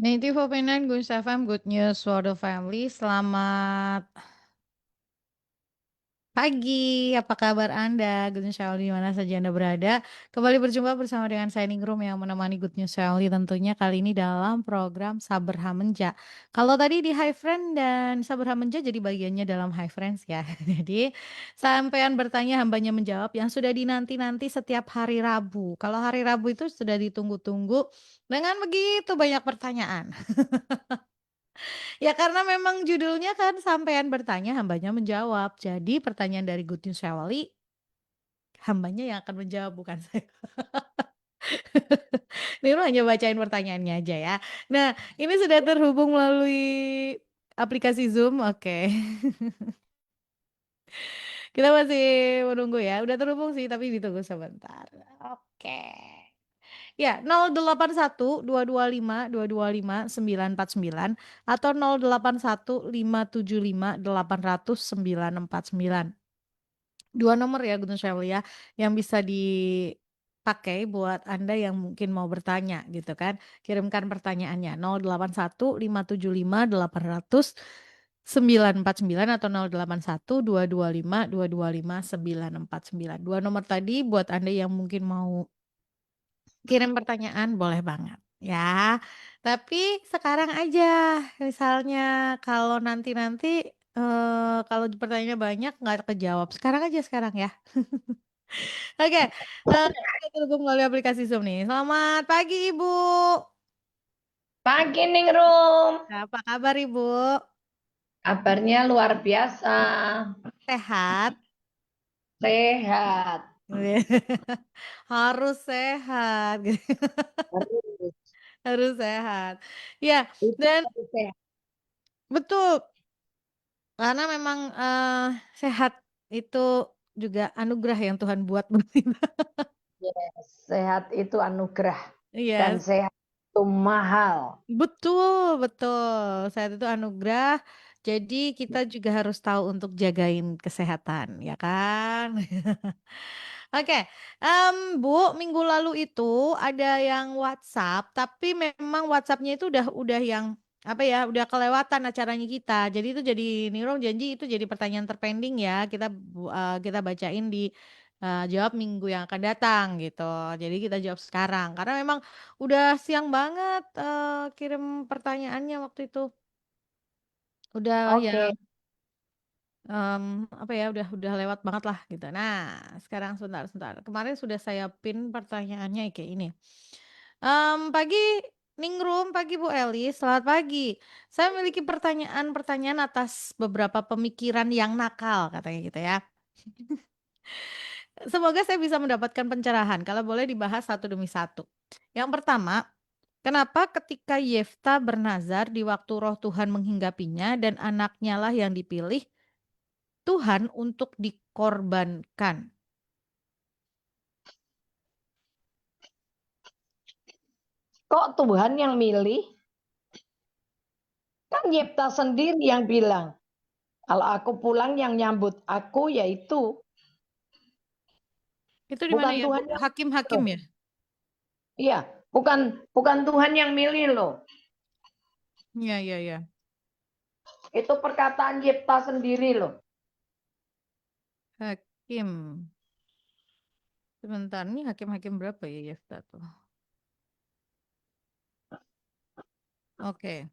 Native Opinion, Gun FM, Good News for the Family. Selamat pagi, apa kabar Anda? Good News Family di mana saja Anda berada. Kembali berjumpa bersama dengan saya Ningrum yang menemani Good News Family tentunya kali ini dalam program Saber Hamenja. Kalau tadi di High Friend dan Saber Hamenja jadi bagiannya dalam High Friends ya. Jadi sampean bertanya hambanya menjawab yang sudah dinanti-nanti setiap hari Rabu. Kalau hari Rabu itu sudah ditunggu-tunggu dengan begitu banyak pertanyaan. Ya karena memang judulnya kan sampean bertanya, hambanya menjawab. Jadi pertanyaan dari Good News Family, hambanya yang akan menjawab bukan saya. Niru hanya bacain pertanyaannya aja ya. Nah, ini sudah terhubung melalui aplikasi Zoom. Oke. Kita masih menunggu ya. Udah terhubung sih, tapi ditunggu sebentar. Oke. Ya, 081225225949 atau 081575 949. Dua nomor ya Gunung Syawali ya, yang bisa dipakai buat Anda yang mungkin mau bertanya gitu kan. Kirimkan pertanyaannya 081275 800 949 atau 081225225949. Dua nomor tadi buat Anda yang mungkin mau kirim pertanyaan boleh banget ya. Tapi sekarang aja misalnya kalau nanti-nanti kalau pertanyaannya banyak nggak kejawab. Sekarang aja sekarang ya. Oke, kita terhubung melalui aplikasi Zoom nih. Selamat pagi Ibu. Pagi Ningrum, Apa kabar Ibu? kabarnya luar biasa, Sehat? sehat. Harus sehat. Harus, Harus sehat. Ya, itu dan harus sehat. betul karena memang sehat itu juga anugerah yang Tuhan buat buat kita. Yes, sehat itu anugerah dan Iya, sehat itu mahal. betul, betul. Sehat itu anugerah. Jadi kita juga harus tahu untuk jagain kesehatan, ya kan? Oke, Bu, minggu lalu itu ada yang WhatsApp, tapi memang WhatsApp-nya itu udah yang apa ya, udah kelewatan acaranya kita. Jadi itu jadi Niro janji itu jadi pertanyaan terpending ya. Kita bacain di jawab minggu yang akan datang gitu. Jadi kita jawab sekarang karena memang udah siang banget kirim pertanyaannya waktu itu. Udah Oke, yang apa ya, udah lewat banget lah gitu. Nah, sekarang sebentar sebentar. Kemarin sudah saya pin pertanyaannya kayak ini. Pagi Ningrum, pagi Bu Eli, selamat pagi. Saya memiliki pertanyaan-pertanyaan atas beberapa pemikiran yang nakal, katanya gitu ya. Semoga saya bisa mendapatkan pencerahan. Kalau boleh dibahas satu demi satu. Yang pertama, kenapa ketika Yefta bernazar di waktu roh Tuhan menghinggapinya dan anaknya lah yang dipilih Tuhan untuk dikorbankan? kok Tuhan yang milih? Kan Yipta sendiri yang bilang, kalau aku pulang yang nyambut aku yaitu Itu di mana bukan ya, Bu? Tuhan yang milih Hakim-hakim loh. ya? Iya, bukan bukan Tuhan yang milih loh. Iya, iya, iya. Itu perkataan Yipta sendiri loh. Hakim. Sebentar, ini hakim-hakim berapa ya Yefta tuh? Oke.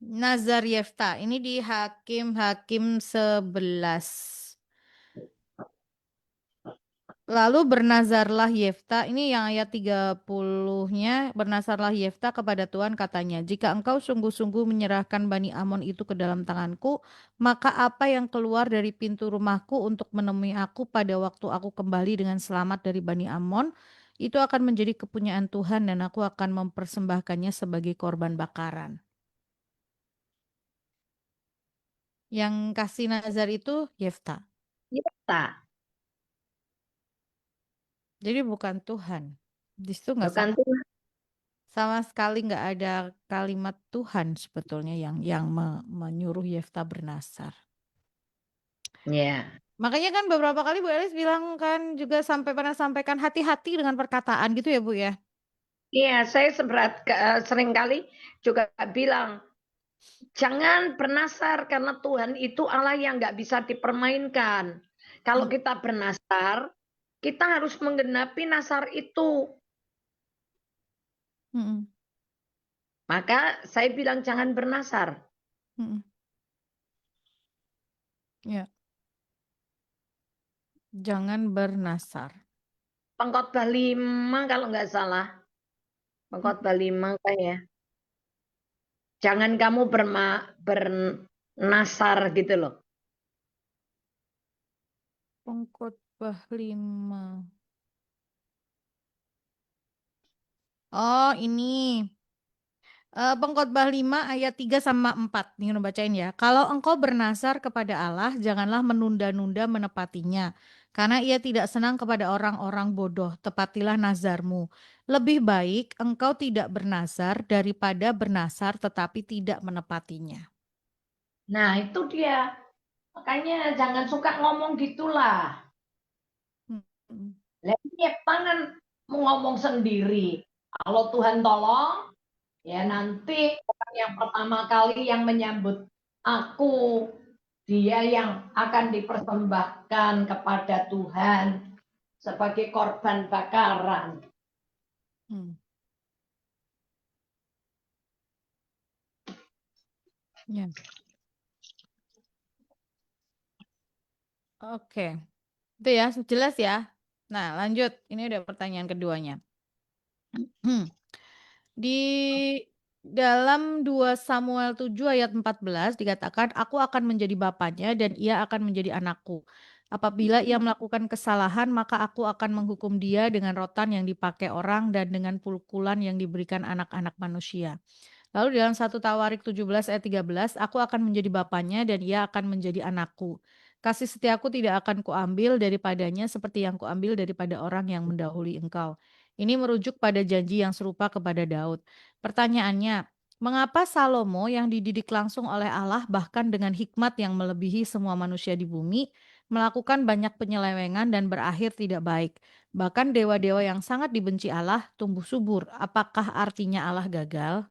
Nazar Yefta. Ini di Hakim-hakim 11. Lalu bernazarlah Yefta, ini yang ayat 30-nya, bernazarlah Yefta kepada Tuhan katanya, jika engkau sungguh-sungguh menyerahkan Bani Amon itu ke dalam tanganku, maka apa yang keluar dari pintu rumahku untuk menemui aku pada waktu aku kembali dengan selamat dari Bani Amon, itu akan menjadi kepunyaan Tuhan dan aku akan mempersembahkannya sebagai korban bakaran. Yang kasih nazar itu Yefta. Yipta, Jadi bukan Tuhan. Di situ nggak bukan sama Tuhan. Sama sekali nggak ada kalimat Tuhan sebetulnya yang menyuruh Yefta bernasar. Ya. Makanya kan beberapa kali Bu Elis bilang kan juga sampai pernah sampaikan hati-hati dengan perkataan gitu ya Bu ya. Iya, saya seringkali juga bilang, jangan bernasar karena Tuhan itu Allah yang nggak bisa dipermainkan. Kalau Hmm, kita bernasar, kita harus menggenapi nasar itu. hmm, Maka saya bilang jangan bernasar. hmm. Ya, jangan bernasar. Pengkhotbah 5 kalau nggak salah. Hmm, Pengkhotbah 5 kayak. Jangan kamu bernasar gitu loh. Pengkhotbah 5. Oh, ini. Pengkhotbah 5 ayat 3 sama 4. Nih bacain ya. Kalau engkau bernasar kepada Allah, janganlah menunda-nunda menepatinya. Karena ia tidak senang kepada orang-orang bodoh. Tepatilah nazarmu. Lebih baik engkau tidak bernasar daripada bernasar tetapi tidak menepatinya. Nah itu dia. Makanya jangan suka ngomong gitulah. Hmm, hmm, Lah ini tangan ngomong sendiri. Kalau Tuhan tolong, ya nanti orang yang pertama kali yang menyambut aku, dia yang akan dipersembahkan kepada Tuhan sebagai korban bakaran. hmm. Ya. Oke. Itu ya, jelas ya. Nah, lanjut. Ini udah pertanyaan keduanya. Di dalam 2 Samuel 7 ayat 14 dikatakan, "Aku akan menjadi bapaknya dan ia akan menjadi anakku. Apabila ia melakukan kesalahan, maka aku akan menghukum dia dengan rotan yang dipakai orang dan dengan pukulan yang diberikan anak-anak manusia." Lalu dalam 1 Tawarik 17 ayat 13, "Aku akan menjadi bapaknya dan ia akan menjadi anakku. Kasih setiaku tidak akan kuambil daripadanya seperti yang kuambil daripada orang yang mendahului engkau." Ini merujuk pada janji yang serupa kepada Daud. Pertanyaannya, mengapa Salomo yang dididik langsung oleh Allah bahkan dengan hikmat yang melebihi semua manusia di bumi, melakukan banyak penyelewengan dan berakhir tidak baik? Bahkan dewa-dewa yang sangat dibenci Allah tumbuh subur. Apakah artinya Allah gagal?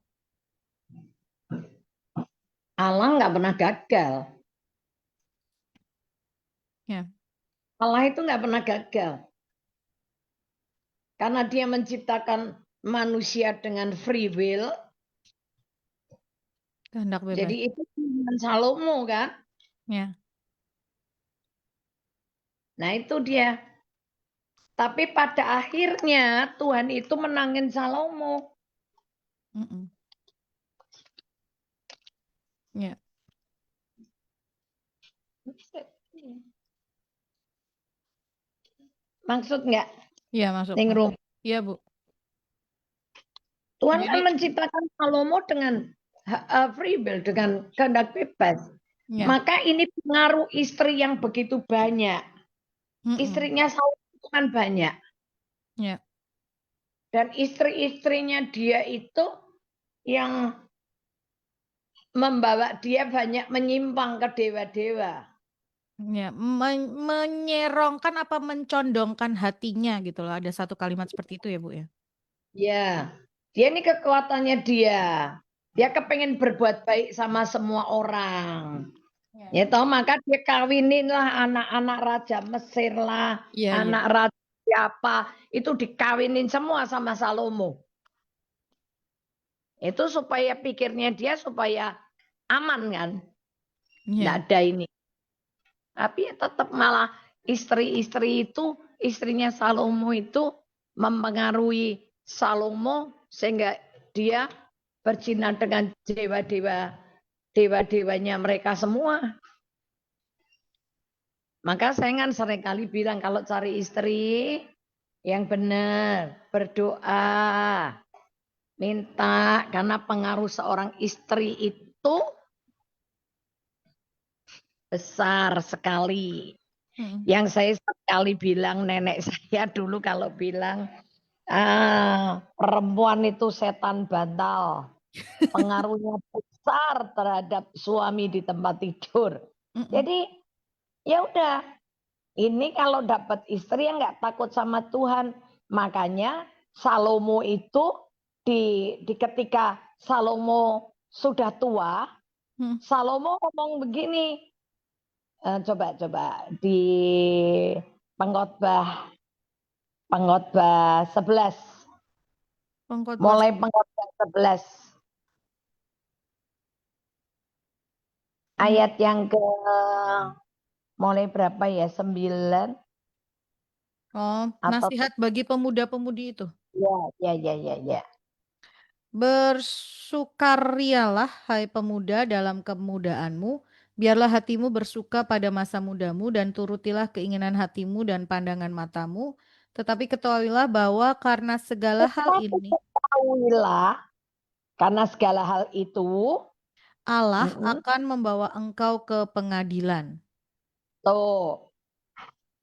Allah nggak pernah gagal. Ya, Allah itu nggak pernah gagal. Karena dia menciptakan manusia dengan free will. kehendak bebas. Jadi itu pilihan Salomo kan. Ya. Nah itu dia. Tapi pada akhirnya Tuhan itu menangin Salomo. Mm-mm. Ya. Maksud nggak? Iya, masuk. Ningrum. Iya, Bu. Tuhan kan Jadi, menciptakan Salomo dengan free will, dengan kehendak bebas. ya. Maka ini pengaruh istri yang begitu banyak. Mm-mm. Istrinya Salomo itu kan banyak. Ya. Dan istri-istrinya dia itu yang membawa dia banyak menyimpang ke dewa-dewa. Ya, menyerongkan apa mencondongkan hatinya gitu loh. Ada satu kalimat seperti itu ya, Bu ya. Ya, dia ini kekuatannya dia. Dia kepengen berbuat baik sama semua orang. Ya. Ya toh, maka dia kawinin lah anak-anak Raja Mesir lah, Iya, iya. anak Raja siapa, itu dikawinin semua sama Salomo. Itu supaya pikirnya dia supaya aman kan. Nggak Iya. ada ini. Tapi tetap malah istri-istri itu, istrinya Salomo itu mempengaruhi Salomo sehingga dia berzina dengan dewa-dewanya mereka semua. Maka saya kan seringkali bilang kalau cari istri yang benar, berdoa, minta karena pengaruh seorang istri itu besar sekali. Mm-mm. Yang saya sekali bilang nenek saya dulu kalau bilang perempuan itu setan bantal. Pengaruhnya besar terhadap suami di tempat tidur. Mm-mm. Jadi ya udah, ini kalau dapat istri yang nggak takut sama Tuhan, makanya Salomo itu di ketika Salomo sudah tua, Salomo ngomong begini. Coba di Pengkhotbah 11. Mulai Pengkhotbah 11. Ayat yang mulai berapa ya? 9. Oh, Atau nasihat bagi pemuda-pemudi itu. Ya. Bersukarialah, hai pemuda, dalam kemudaanmu. Biarlah hatimu bersuka pada masa mudamu dan turutilah keinginan hatimu dan pandangan matamu. Tetapi ketahuilah bahwa karena segala hal ini, ketahuilah karena segala hal itu Allah akan membawa engkau ke pengadilan. Tuh.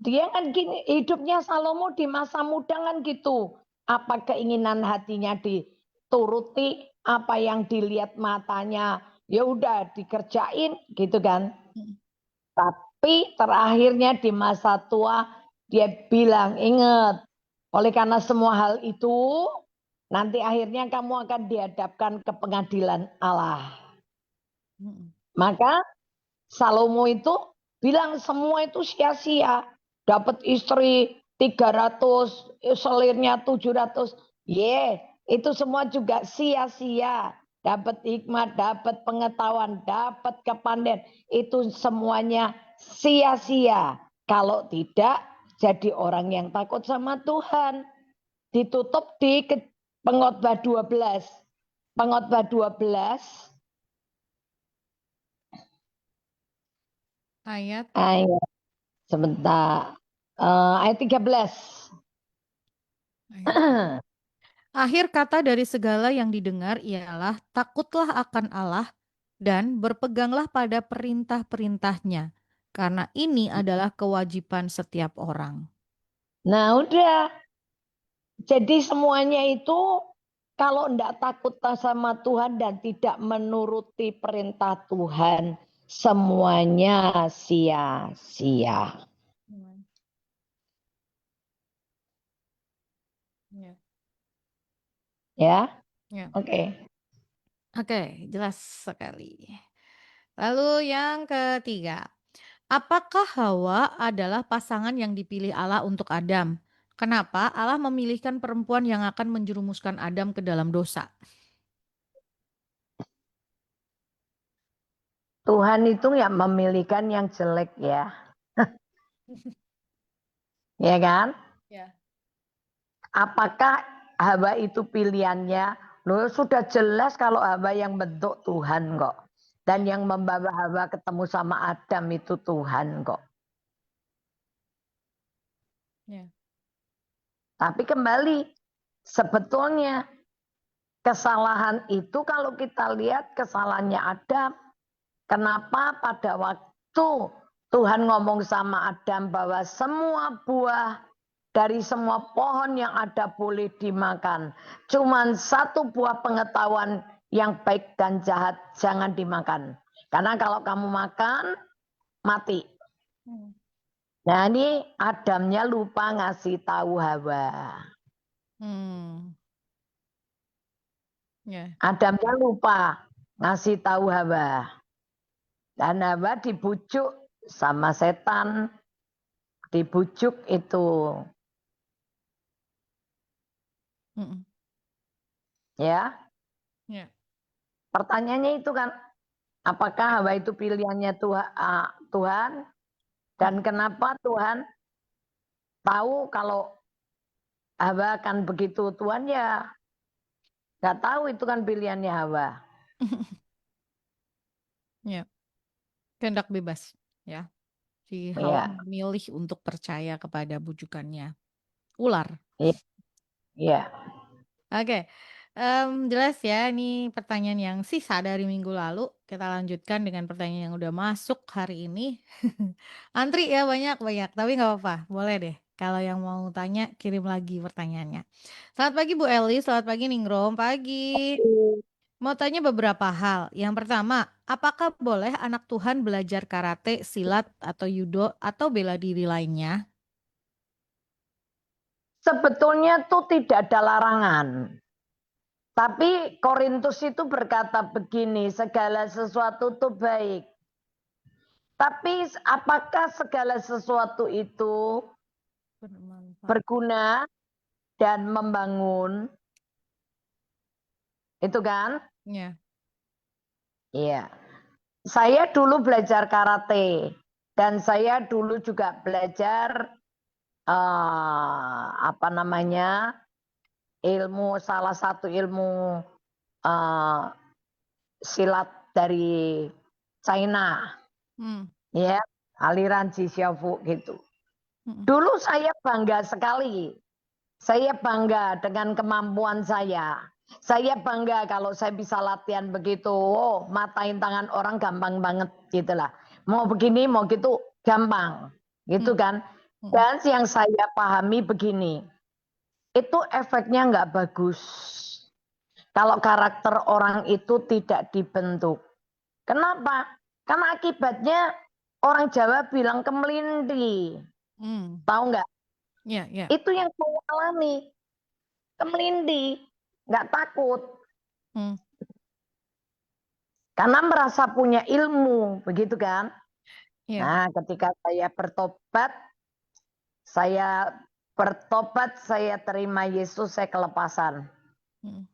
Dia kan gini, hidupnya Salomo di masa muda kan gitu. Apa keinginan hatinya dituruti, apa yang dilihat matanya, ya udah dikerjain gitu kan. Tapi terakhirnya di masa tua dia bilang, ingat, oleh karena semua hal itu, nanti akhirnya kamu akan dihadapkan ke pengadilan Allah. Maka Salomo itu bilang semua itu sia-sia. Dapat istri 300, selirnya 700. Itu semua juga sia-sia. Dapat hikmat, dapat pengetahuan, dapat kepandaian. Itu semuanya sia-sia. Kalau tidak jadi orang yang takut sama Tuhan. Ditutup di Pengkhotbah 12. Pengkhotbah 12 Ayat sebentar. Ayat 13. Akhir kata dari segala yang didengar ialah takutlah akan Allah dan berpeganglah pada perintah-perintahnya, karena ini adalah kewajiban setiap orang. Nah udah. Jadi semuanya itu kalau tidak takut sama Tuhan dan tidak menuruti perintah Tuhan, semuanya sia-sia. Ya, oke. Oke, jelas sekali. Lalu yang ketiga, apakah Hawa adalah pasangan yang dipilih Allah untuk Adam? Kenapa Allah memilihkan perempuan yang akan menjerumuskan Adam ke dalam dosa? Tuhan itu nggak memilihkan yang jelek ya. Ya kan? Ya. Apakah Hawa itu pilihannya? Loh, sudah jelas kalau Hawa yang bentuk Tuhan kok. Dan yang membawa Hawa ketemu sama Adam itu Tuhan kok. Ya. Tapi kembali, sebetulnya kesalahan itu kalau kita lihat kesalahannya Adam. Kenapa pada waktu Tuhan ngomong sama Adam bahwa semua buah dari semua pohon yang ada boleh dimakan. Cuman satu buah pengetahuan yang baik dan jahat jangan dimakan. Karena kalau kamu makan, mati. Nah ini Adamnya lupa ngasih tahu Hawa. Adamnya lupa ngasih tahu Hawa. Dan Hawa dibujuk sama setan. Dibujuk itu. Ya. Pertanyaannya itu kan, apakah Hawa itu pilihannya Tuhan? Dan kenapa Tuhan tahu kalau Hawa akan begitu? Tuhan ya nggak tahu, itu kan pilihannya Hawa. Ya, kehendak bebas ya. Si Hawa memilih untuk percaya kepada bujukannya ular. Iya. Oke, jelas ya. Ini pertanyaan yang sisa dari minggu lalu. Kita lanjutkan dengan pertanyaan yang udah masuk hari ini. Antri ya banyak-banyak, tapi nggak apa-apa. Boleh deh. Kalau yang mau tanya, kirim lagi pertanyaannya. Selamat pagi Bu Eli, selamat pagi Ningrum. Pagi. Mau tanya beberapa hal. Yang pertama, apakah boleh anak Tuhan belajar karate, silat, atau judo, atau bela diri lainnya? Sebetulnya tuh tidak ada larangan. Tapi Korintus itu berkata begini, segala sesuatu itu baik. Tapi apakah segala sesuatu itu berguna dan membangun? Itu kan? Ya. Iya. Saya dulu belajar karate dan saya dulu juga belajar apa namanya salah satu ilmu silat dari China, ya aliran Jishaofu gitu. Dulu saya bangga sekali, saya bangga dengan kemampuan saya. Saya bangga kalau saya bisa latihan begitu. Oh, matain tangan orang gampang banget gitulah. Mau begini, mau gitu gampang, gitu kan. Dan yang saya pahami begini, itu efeknya nggak bagus. Kalau karakter orang itu tidak dibentuk. Kenapa? Karena akibatnya orang Jawa bilang kemelindi. Tahu nggak? Ya, ya. Itu yang saya alami. Kemelindi, nggak takut. Karena merasa punya ilmu, begitu kan? Ya. Nah, ketika saya bertobat, saya terima Yesus, saya kelepasan.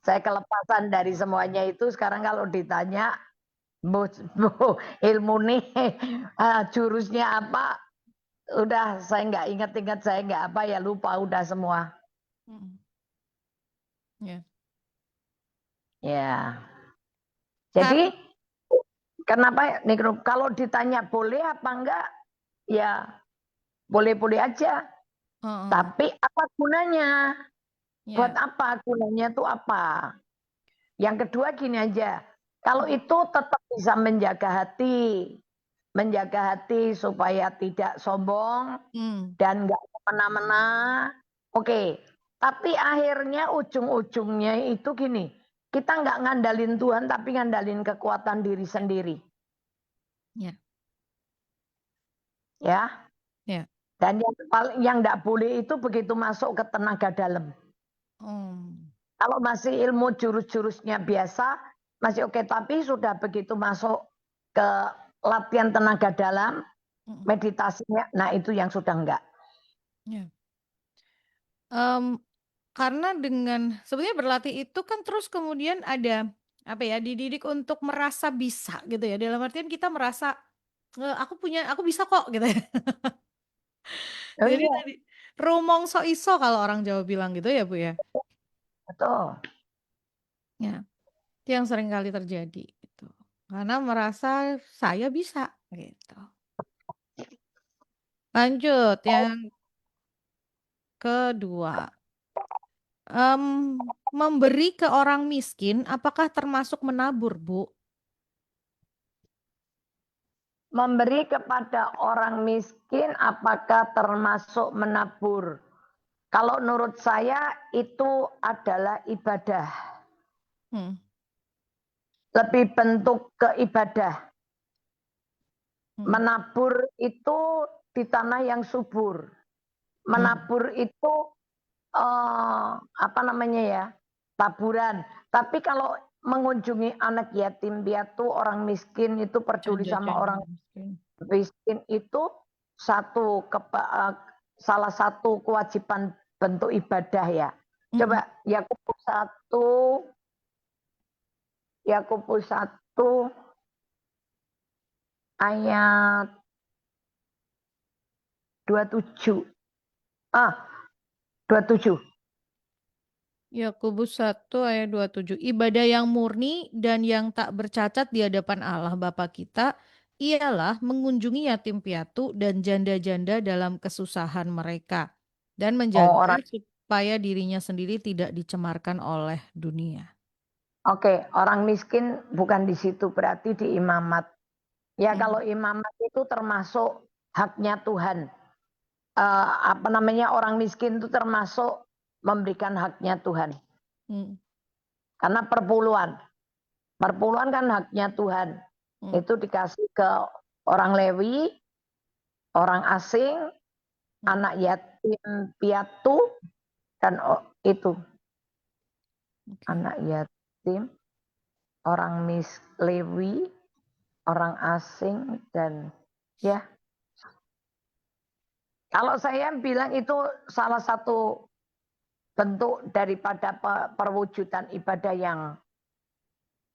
Saya kelepasan dari semuanya itu. Sekarang kalau ditanya, ilmu nih, jurusnya apa? Udah saya nggak ingat-ingat, saya nggak apa ya, lupa udah semua. Ya. Ya. Jadi kenapa nih kalau ditanya boleh apa enggak? Ya boleh-boleh aja. Tapi apa gunanya? Buat apa? Gunanya itu apa? Yang kedua gini aja. Kalau itu tetap bisa menjaga hati supaya tidak sombong dan enggak semena-mena. Oke. Tapi akhirnya ujung-ujungnya itu gini. Kita nggak ngandalin Tuhan, tapi ngandalin kekuatan diri sendiri. Ya. Ya. Ya. Dan yang nggak boleh itu begitu masuk ke tenaga dalam. Kalau masih ilmu jurus-jurusnya biasa, masih oke. Tapi sudah begitu masuk ke latihan tenaga dalam, meditasinya, nah itu yang sudah enggak. Ya. Karena dengan sebenarnya berlatih itu kan terus kemudian ada apa ya, dididik untuk merasa bisa gitu ya. Dalam artian kita merasa aku bisa kok gitu ya. Oh Jadi iya, tadi rumong sok iso kalau orang Jawa bilang gitu ya, Bu ya. betul. Ya, itu yang sering kali terjadi gitu. Karena merasa saya bisa gitu. Lanjut yang kedua. Memberi ke orang miskin apakah termasuk menabur, Bu? Memberi kepada orang miskin apakah termasuk menabur? Kalau menurut saya itu adalah ibadah. Lebih bentuk keibadah. Menabur itu di tanah yang subur. Menabur itu apa namanya ya? Taburan. Tapi kalau mengunjungi anak yatim piatu, orang miskin itu peduli sama orang miskin itu salah satu kewajiban bentuk ibadah ya. Coba Yakobus 1 ayat 27. 27. Yakobus 1 ayat 27. Ibadah yang murni dan yang tak bercacat di hadapan Allah Bapa kita ialah mengunjungi yatim piatu dan janda-janda dalam kesusahan mereka dan menjaga supaya dirinya sendiri tidak dicemarkan oleh dunia. Oke, orang miskin bukan di situ, berarti di imamat. Ya kalau imamat itu termasuk haknya Tuhan. Apa namanya, orang miskin itu termasuk memberikan haknya Tuhan. Karena perpuluhan kan haknya Tuhan. Itu dikasih ke orang Lewi, orang asing, anak yatim piatu, dan itu anak yatim Muslim, orang Lewi, orang asing, dan ya. Kalau saya bilang itu salah satu bentuk daripada perwujudan ibadah yang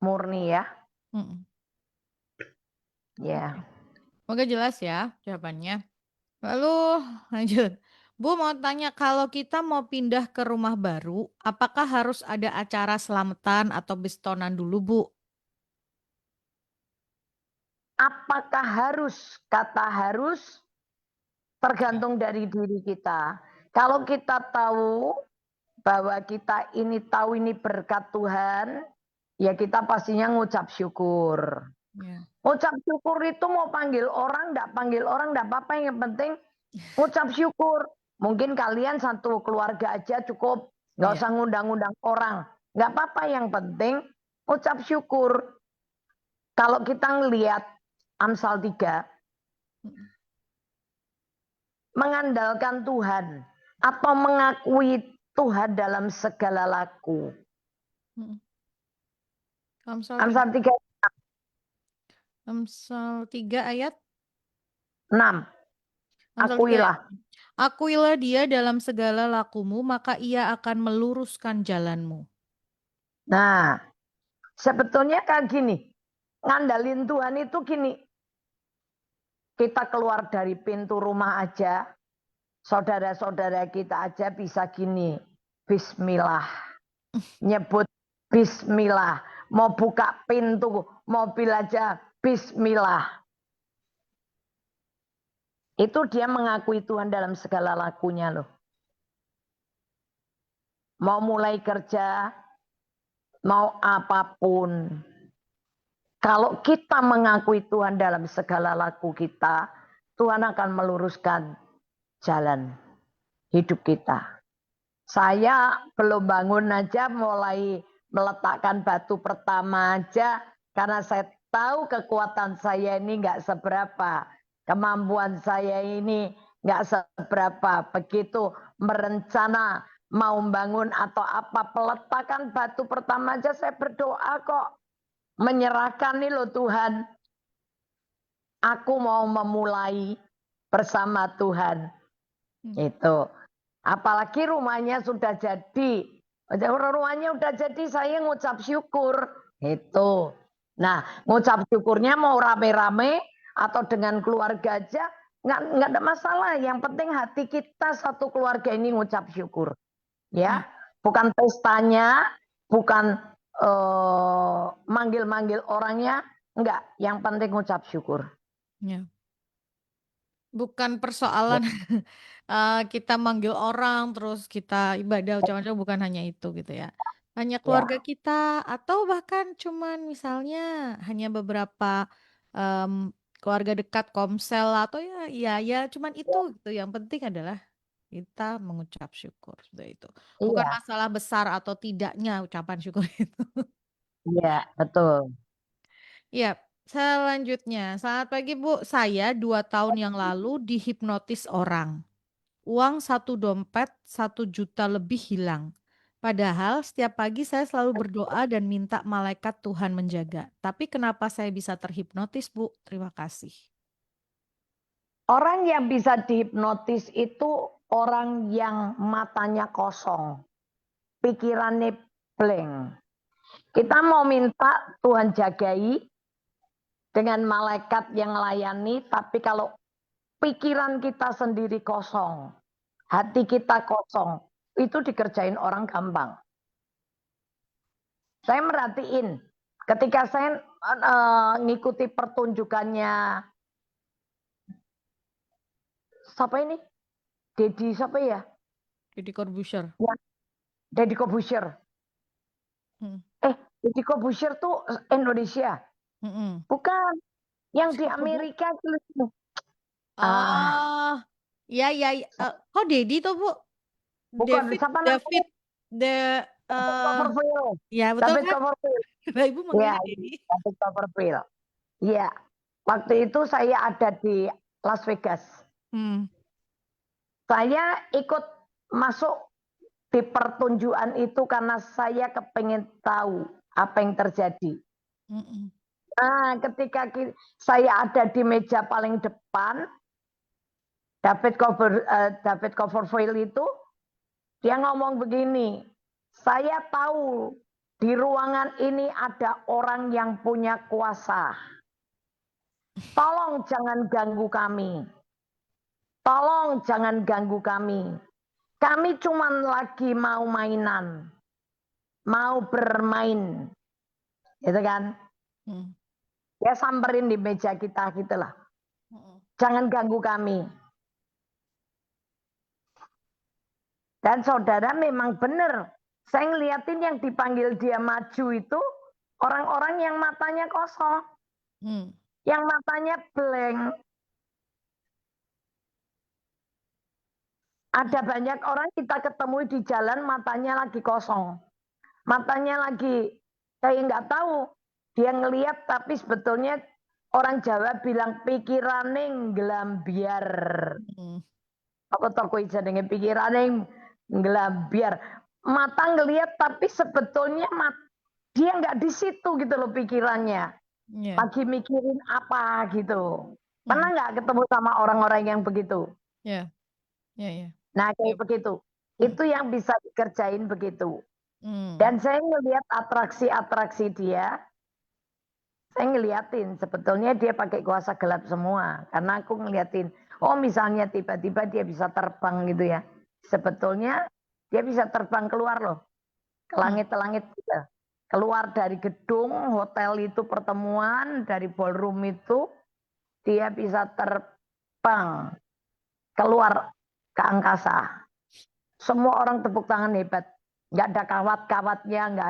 murni ya. Ya. Semoga jelas ya jawabannya. Lalu lanjut. Bu mau tanya, kalau kita mau pindah ke rumah baru, apakah harus ada acara selamatan atau bestonan dulu, Bu? Apakah harus? Kata harus tergantung dari diri kita. Kalau kita tahu bahwa kita ini tahu ini berkat Tuhan, ya kita pastinya ngucap syukur. Ya. Ngucap syukur itu mau panggil orang, enggak apa-apa, yang penting ngucap syukur. Mungkin kalian satu keluarga aja cukup, nggak usah ngundang-undang orang. Nggak apa-apa, yang penting ucap syukur. Kalau kita ngelihat Amsal 3, mengandalkan Tuhan atau mengakui Tuhan dalam segala laku. Amsal 3. Amsal 3 ayat 6. Akuilah. Akuilah dia dalam segala lakumu, maka ia akan meluruskan jalanmu. Nah, sebetulnya kayak gini, ngandalin Tuhan itu gini, kita keluar dari pintu rumah aja, saudara-saudara kita aja bisa gini, bismillah, nyebut bismillah, mau buka pintu mobil aja bismillah. Itu dia mengakui Tuhan dalam segala lakunya loh. Mau mulai kerja, mau apapun. Kalau kita mengakui Tuhan dalam segala laku kita, Tuhan akan meluruskan jalan hidup kita. Saya belum bangun aja, mulai meletakkan batu pertama aja, karena saya tahu kekuatan saya ini nggak seberapa. Kemampuan saya ini nggak seberapa. Begitu merencana mau bangun atau apa, peletakan batu pertama aja saya berdoa kok. Menyerahkan nih loh Tuhan. Aku mau memulai bersama Tuhan. Itu. Apalagi rumahnya sudah jadi. Rumahnya udah jadi, saya ngucap syukur. Itu. Nah, ngucap syukurnya mau rame-rame atau dengan keluarga aja, nggak ada masalah. Yang penting hati kita satu keluarga ini ngucap syukur. Ya, bukan pestanya, bukan manggil-manggil orangnya, enggak. Yang penting ngucap syukur. Ya. Bukan persoalan kita manggil orang terus kita ibadah ucapan bukan hanya itu gitu ya. Hanya keluarga kita atau bahkan cuman misalnya hanya beberapa keluarga dekat komsel atau ya cuman itu gitu. Yang penting adalah kita mengucap syukur seperti itu. Bukan masalah besar atau tidaknya ucapan syukur itu. Iya, betul. Iya. Selanjutnya, selamat pagi Bu. Saya 2 tahun yang lalu dihipnotis orang. Uang 1 dompet 1 juta lebih hilang. Padahal setiap pagi saya selalu berdoa dan minta malaikat Tuhan menjaga. Tapi kenapa saya bisa terhipnotis, Bu? Terima kasih. Orang yang bisa dihipnotis itu orang yang matanya kosong. Pikirannya blank. Kita mau minta Tuhan jagai dengan malaikat yang layani, tapi kalau pikiran kita sendiri kosong, hati kita kosong, itu dikerjain orang gampang. Saya merhatiin, ketika saya ngikuti pertunjukannya, siapa ini? Deddy siapa ya? Deddy Corbuzier. Ya, Deddy Corbuzier. Deddy Corbuzier tuh Indonesia. Bukan. Yang di Amerika tuh. Ya. Kok Deddy tuh, Bu? Bukan, David Copperfield. Ya, betul David kan? Copperfield. Nah, Ibu manggilnya Ya, Deddy. David Copperfield. Iya. Waktu itu saya ada di Las Vegas. Saya ikut masuk di pertunjukan itu karena saya kepengen tahu apa yang terjadi. Mm-mm. Nah, ketika saya ada di meja paling depan, David Copperfield itu, dia ngomong begini, saya tahu di ruangan ini ada orang yang punya kuasa. Tolong jangan ganggu kami. Tolong jangan ganggu kami. Kami cuma lagi mau mainan. Mau bermain. Gitu kan? Mm. Dia samperin di meja kita gitulah. Jangan ganggu kami. Dan saudara memang benar. Saya ngeliatin yang dipanggil dia maju itu orang-orang yang matanya kosong. Mm. Yang matanya blank. Ada banyak orang kita ketemu di jalan matanya lagi kosong. Matanya lagi kayak nggak tahu. Dia ngeliat tapi sebetulnya orang Jawa bilang pikirane nggelambiar. Mm. Aku toko jenenge pikirane nggelambiar. Mata ngeliat tapi sebetulnya dia nggak di situ gitu loh pikirannya. Yeah. Lagi mikirin apa gitu. Mm. Pernah nggak ketemu sama orang-orang yang begitu? Yeah. Yeah, yeah. Nah kayak Yep. begitu. Mm. Itu yang bisa dikerjain begitu. Mm. Dan saya ngelihat atraksi-atraksi dia, saya ngeliatin sebetulnya dia pakai kuasa gelap semua. Karena aku ngeliatin, oh misalnya tiba-tiba dia bisa terbang gitu ya. Sebetulnya dia bisa terbang keluar loh, ke langit-langit gitu. Keluar dari gedung, hotel itu pertemuan, dari ballroom itu, dia bisa terbang keluar ke angkasa. Semua orang tepuk tangan hebat. Nggak ada kawat-kawatnya, nggak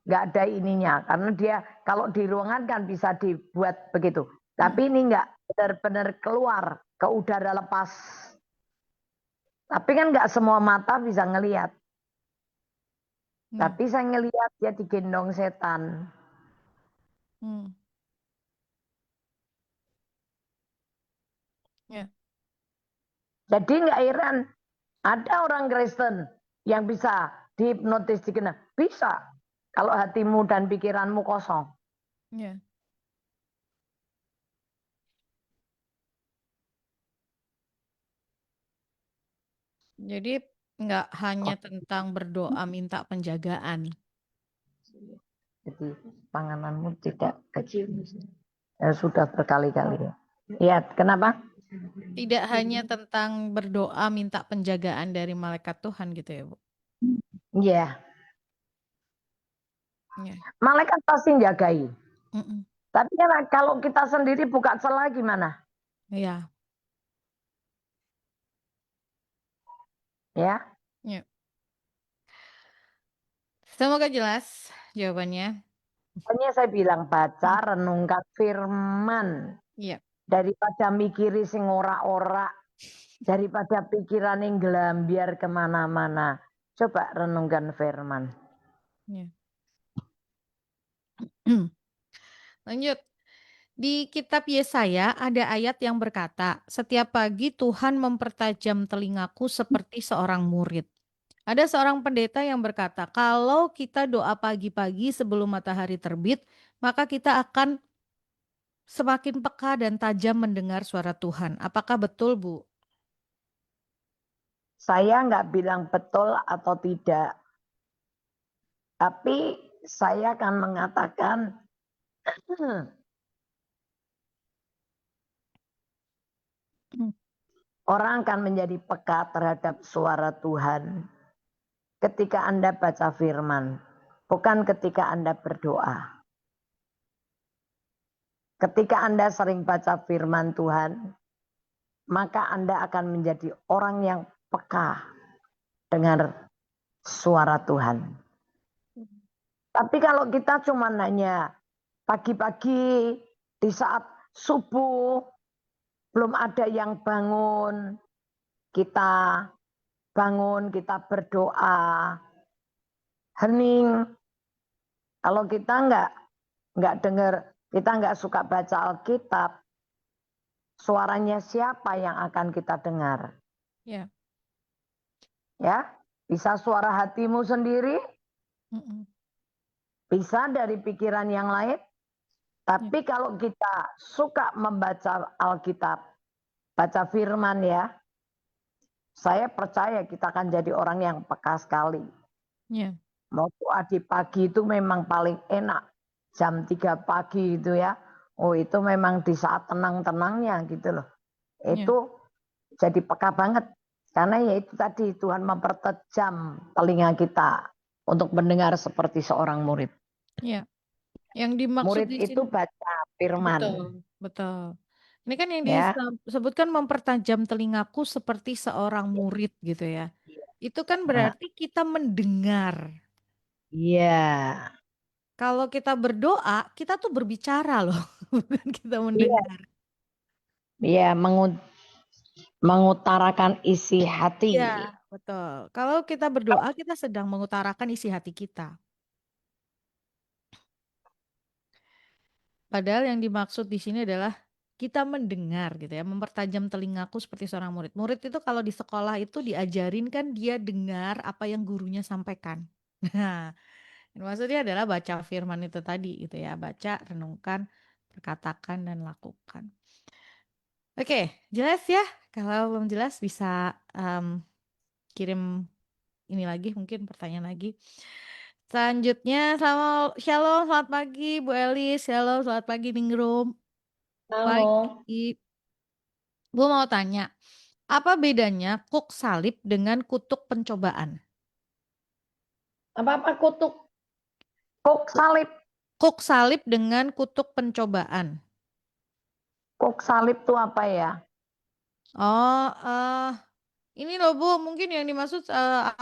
ada ininya. Karena dia kalau di ruangan kan bisa dibuat begitu. Tapi ini nggak benar-benar keluar ke udara lepas. Tapi kan nggak semua mata bisa ngelihat. Tapi saya ngelihat dia digendong setan. Yeah. Jadi nggak heran ada orang Kristen yang bisa dihipnotis dikenal. Bisa kalau hatimu dan pikiranmu kosong. Yeah. Jadi nggak hanya tentang berdoa minta penjagaan. Jadi pangananmu tidak kecil. Sudah berkali-kali. Ya, kenapa? Tidak hanya tentang berdoa minta penjagaan dari malaikat Tuhan gitu ya, Bu. Iya. Yeah. Malaikat pasti jagai. Mm-mm. Tapi kalau kita sendiri buka celah gimana? Ya. Ya. Yeah. Semoga jelas jawabannya. Makanya saya bilang baca, renungkan firman. Iya. Daripada mikiri sing ora-ora, daripada pikiran yang gelambiar kemana-mana. Coba renungkan firman. Yeah. Lanjut. Di kitab Yesaya ada ayat yang berkata, "Setiap pagi Tuhan mempertajam telingaku seperti seorang murid." Ada seorang pendeta yang berkata, "Kalau kita doa pagi-pagi sebelum matahari terbit, maka kita akan semakin peka dan tajam mendengar suara Tuhan." Apakah betul, Bu? Saya nggak bilang betul atau tidak. Tapi saya akan mengatakan orang akan menjadi peka terhadap suara Tuhan ketika Anda baca firman, bukan ketika Anda berdoa. Ketika Anda sering baca firman Tuhan, maka Anda akan menjadi orang yang peka dengar suara Tuhan. Tapi kalau kita cuma nanya pagi-pagi di saat subuh, belum ada yang bangun, kita bangun, kita berdoa, hening. Kalau kita nggak dengar, kita nggak suka baca Alkitab, suaranya siapa yang akan kita dengar? Ya. Ya, bisa suara hatimu sendiri, bisa dari pikiran yang lain. Tapi kalau kita suka membaca Alkitab, baca firman ya, saya percaya kita akan jadi orang yang peka sekali. Ya. Mau doa di pagi itu memang paling enak. Jam 3 pagi itu ya. Oh itu memang di saat tenang-tenangnya gitu loh. Ya. Itu jadi peka banget. Karena ya itu tadi Tuhan mempertajam telinga kita untuk mendengar seperti seorang murid. Ya. Yang dimaksud Murid di itu sini baca firman. betul, betul. Ini kan yang Ya. disebutkan mempertajam telingaku seperti seorang murid gitu ya. Itu kan Nah, berarti kita mendengar. iya. Kalau kita berdoa, kita tuh berbicara loh, bukan kita Iya. mendengar. Iya, mengutarakan isi hati. Iya, betul. Kalau kita berdoa, kita sedang mengutarakan isi hati kita. Padahal yang dimaksud di sini adalah kita mendengar gitu ya, mempertajam telingaku seperti seorang murid. Murid itu kalau di sekolah itu diajarin kan dia dengar apa yang gurunya sampaikan. Nah, maksudnya adalah baca firman itu tadi gitu ya, baca, renungkan, perkatakan dan lakukan. Oke, jelas ya. Kalau belum jelas bisa kirim ini lagi, mungkin pertanyaan lagi. Selanjutnya, shalom, selamat pagi Bu Elis, shalom, selamat pagi Ningrum. Halo. Pagi. Bu mau tanya, apa bedanya kuk salib dengan kutuk pencobaan? Apa-apa kutuk? Kuk salib. Kuk salib dengan kutuk pencobaan. Kuk salib itu apa ya? Oh, ini loh Bu, mungkin yang dimaksud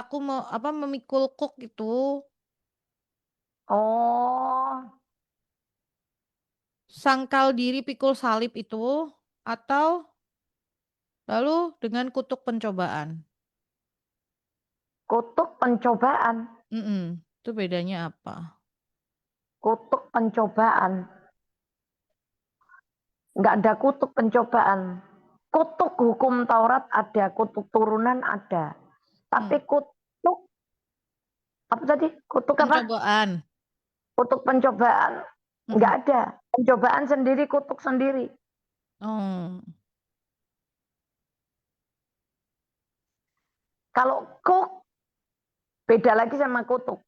aku mau memikul kuk itu. Oh, Sangkal diri pikul salib itu atau lalu dengan kutuk pencobaan. kutuk pencobaan. Itu bedanya apa? Kutuk pencobaan. Enggak ada kutuk pencobaan. Kutuk hukum Taurat ada, kutuk turunan ada. Tapi kutuk, apa tadi? Kutuk apa? Pencobaan. Kutuk pencobaan. Enggak ada. Pencobaan sendiri, kutuk sendiri. Oh. Kalau kuk, beda lagi sama kutuk.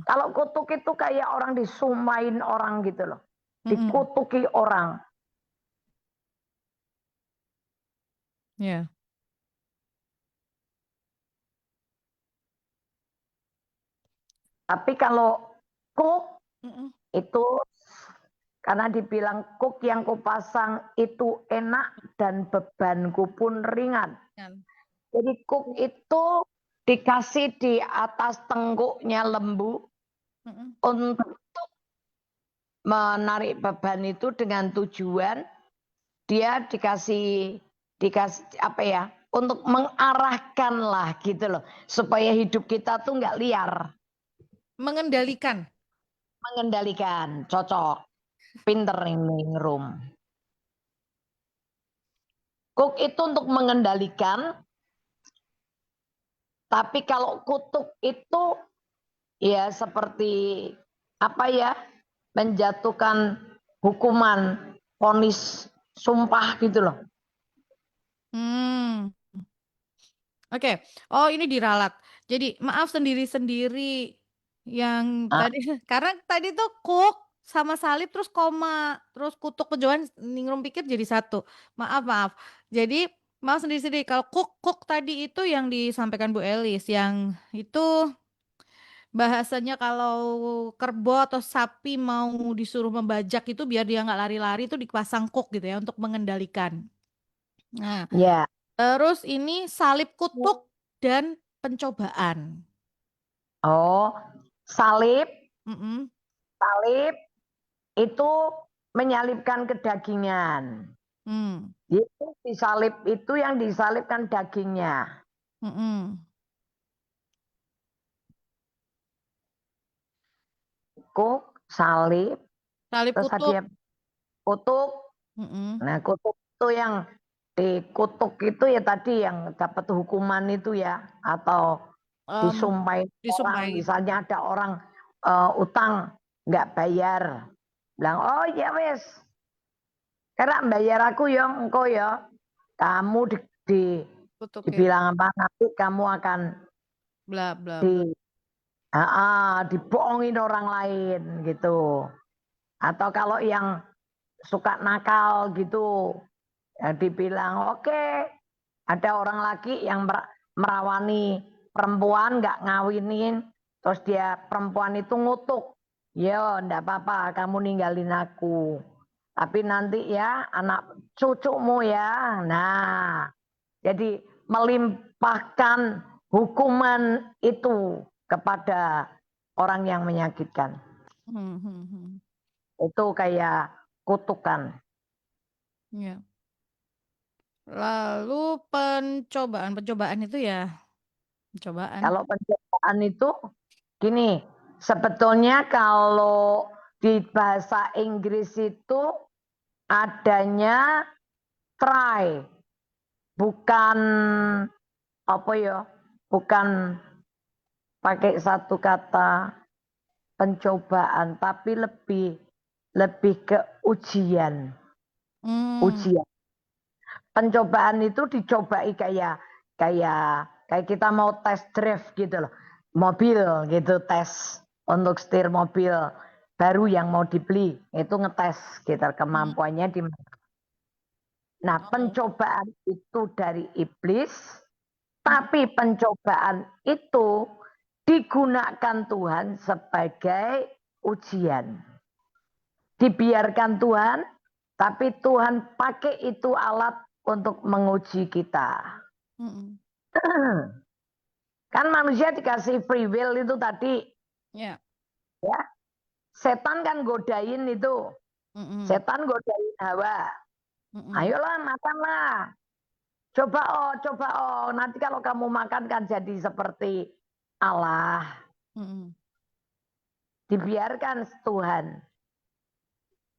Kalau kutuk itu kayak orang disumain orang gitu loh. Dikutuki orang. Ya. Tapi kalau kuk itu karena dibilang kuk yang kupasang itu enak dan bebanku pun ringan. Jadi kuk itu dikasih di atas tengkuknya lembu untuk menarik beban itu dengan tujuan dia dikasih apa ya, untuk mengarahkan lah gitu loh, supaya hidup kita tuh nggak liar. Mengendalikan. Cocok. Pinter ini room. Kuk itu untuk mengendalikan, tapi kalau kutuk itu ya seperti apa ya, menjatuhkan hukuman, vonis, sumpah gitu loh. Oke. Oh, ini diralat. Jadi maaf sendiri-sendiri yang tadi karena tadi tuh kuk sama salib terus koma terus kutuk pencobaan Ningrum pikir jadi satu. Maaf. Jadi maaf sendiri-sendiri kalau kuk tadi itu yang disampaikan Bu Elis yang itu bahasanya kalau kerbau atau sapi mau disuruh membajak itu biar dia nggak lari-lari itu dipasang kuk gitu ya untuk mengendalikan. Nah, terus ini salib kutuk dan pencobaan. Oh, salib itu menyalibkan kedagingan. Yesus disalib itu yang disalibkan dagingnya. Kuk, salib terus kutuk. dia kutuk. Nah, kutuk itu yang dikutuk itu ya tadi yang dapat hukuman itu ya, atau disumpahin orang. Misalnya ada orang utang nggak bayar. Bilang, oh ya wes, karena bayar aku ya, engkau ya. Kamu Kutuk ya. dibilang apa nanti kamu akan Bla bla di bla. dibohongin orang lain gitu. Atau kalau yang suka nakal gitu, ya dibilang oke, ada orang laki yang merawani perempuan nggak ngawinin, terus dia perempuan itu ngutuk, yo ndak apa-apa kamu ninggalin aku, tapi nanti ya anak cucumu ya. Nah, jadi melimpahkan hukuman itu kepada orang yang menyakitkan. Itu kayak kutukan. Ya. Lalu pencobaan itu ya pencobaan. Kalau pencobaan itu gini, sebetulnya kalau di bahasa Inggris itu adanya try, bukan apa ya, bukan pakai satu kata pencobaan, tapi lebih ke ujian. Ujian. Pencobaan itu dicobai kayak kita mau tes drive gitu loh. Mobil gitu, tes untuk setir mobil baru yang mau dibeli, itu ngetes gitu kemampuannya di mana. Nah, pencobaan itu dari iblis, tapi pencobaan itu digunakan Tuhan sebagai ujian. Dibiarkan Tuhan, tapi Tuhan pakai itu alat untuk menguji kita. Kan manusia dikasih free will itu tadi. Ya. Setan kan godain itu. Setan godain Hawa. Ayolah makanlah. Coba nanti kalau kamu makan kan jadi seperti Allah. Dibiarkan Tuhan.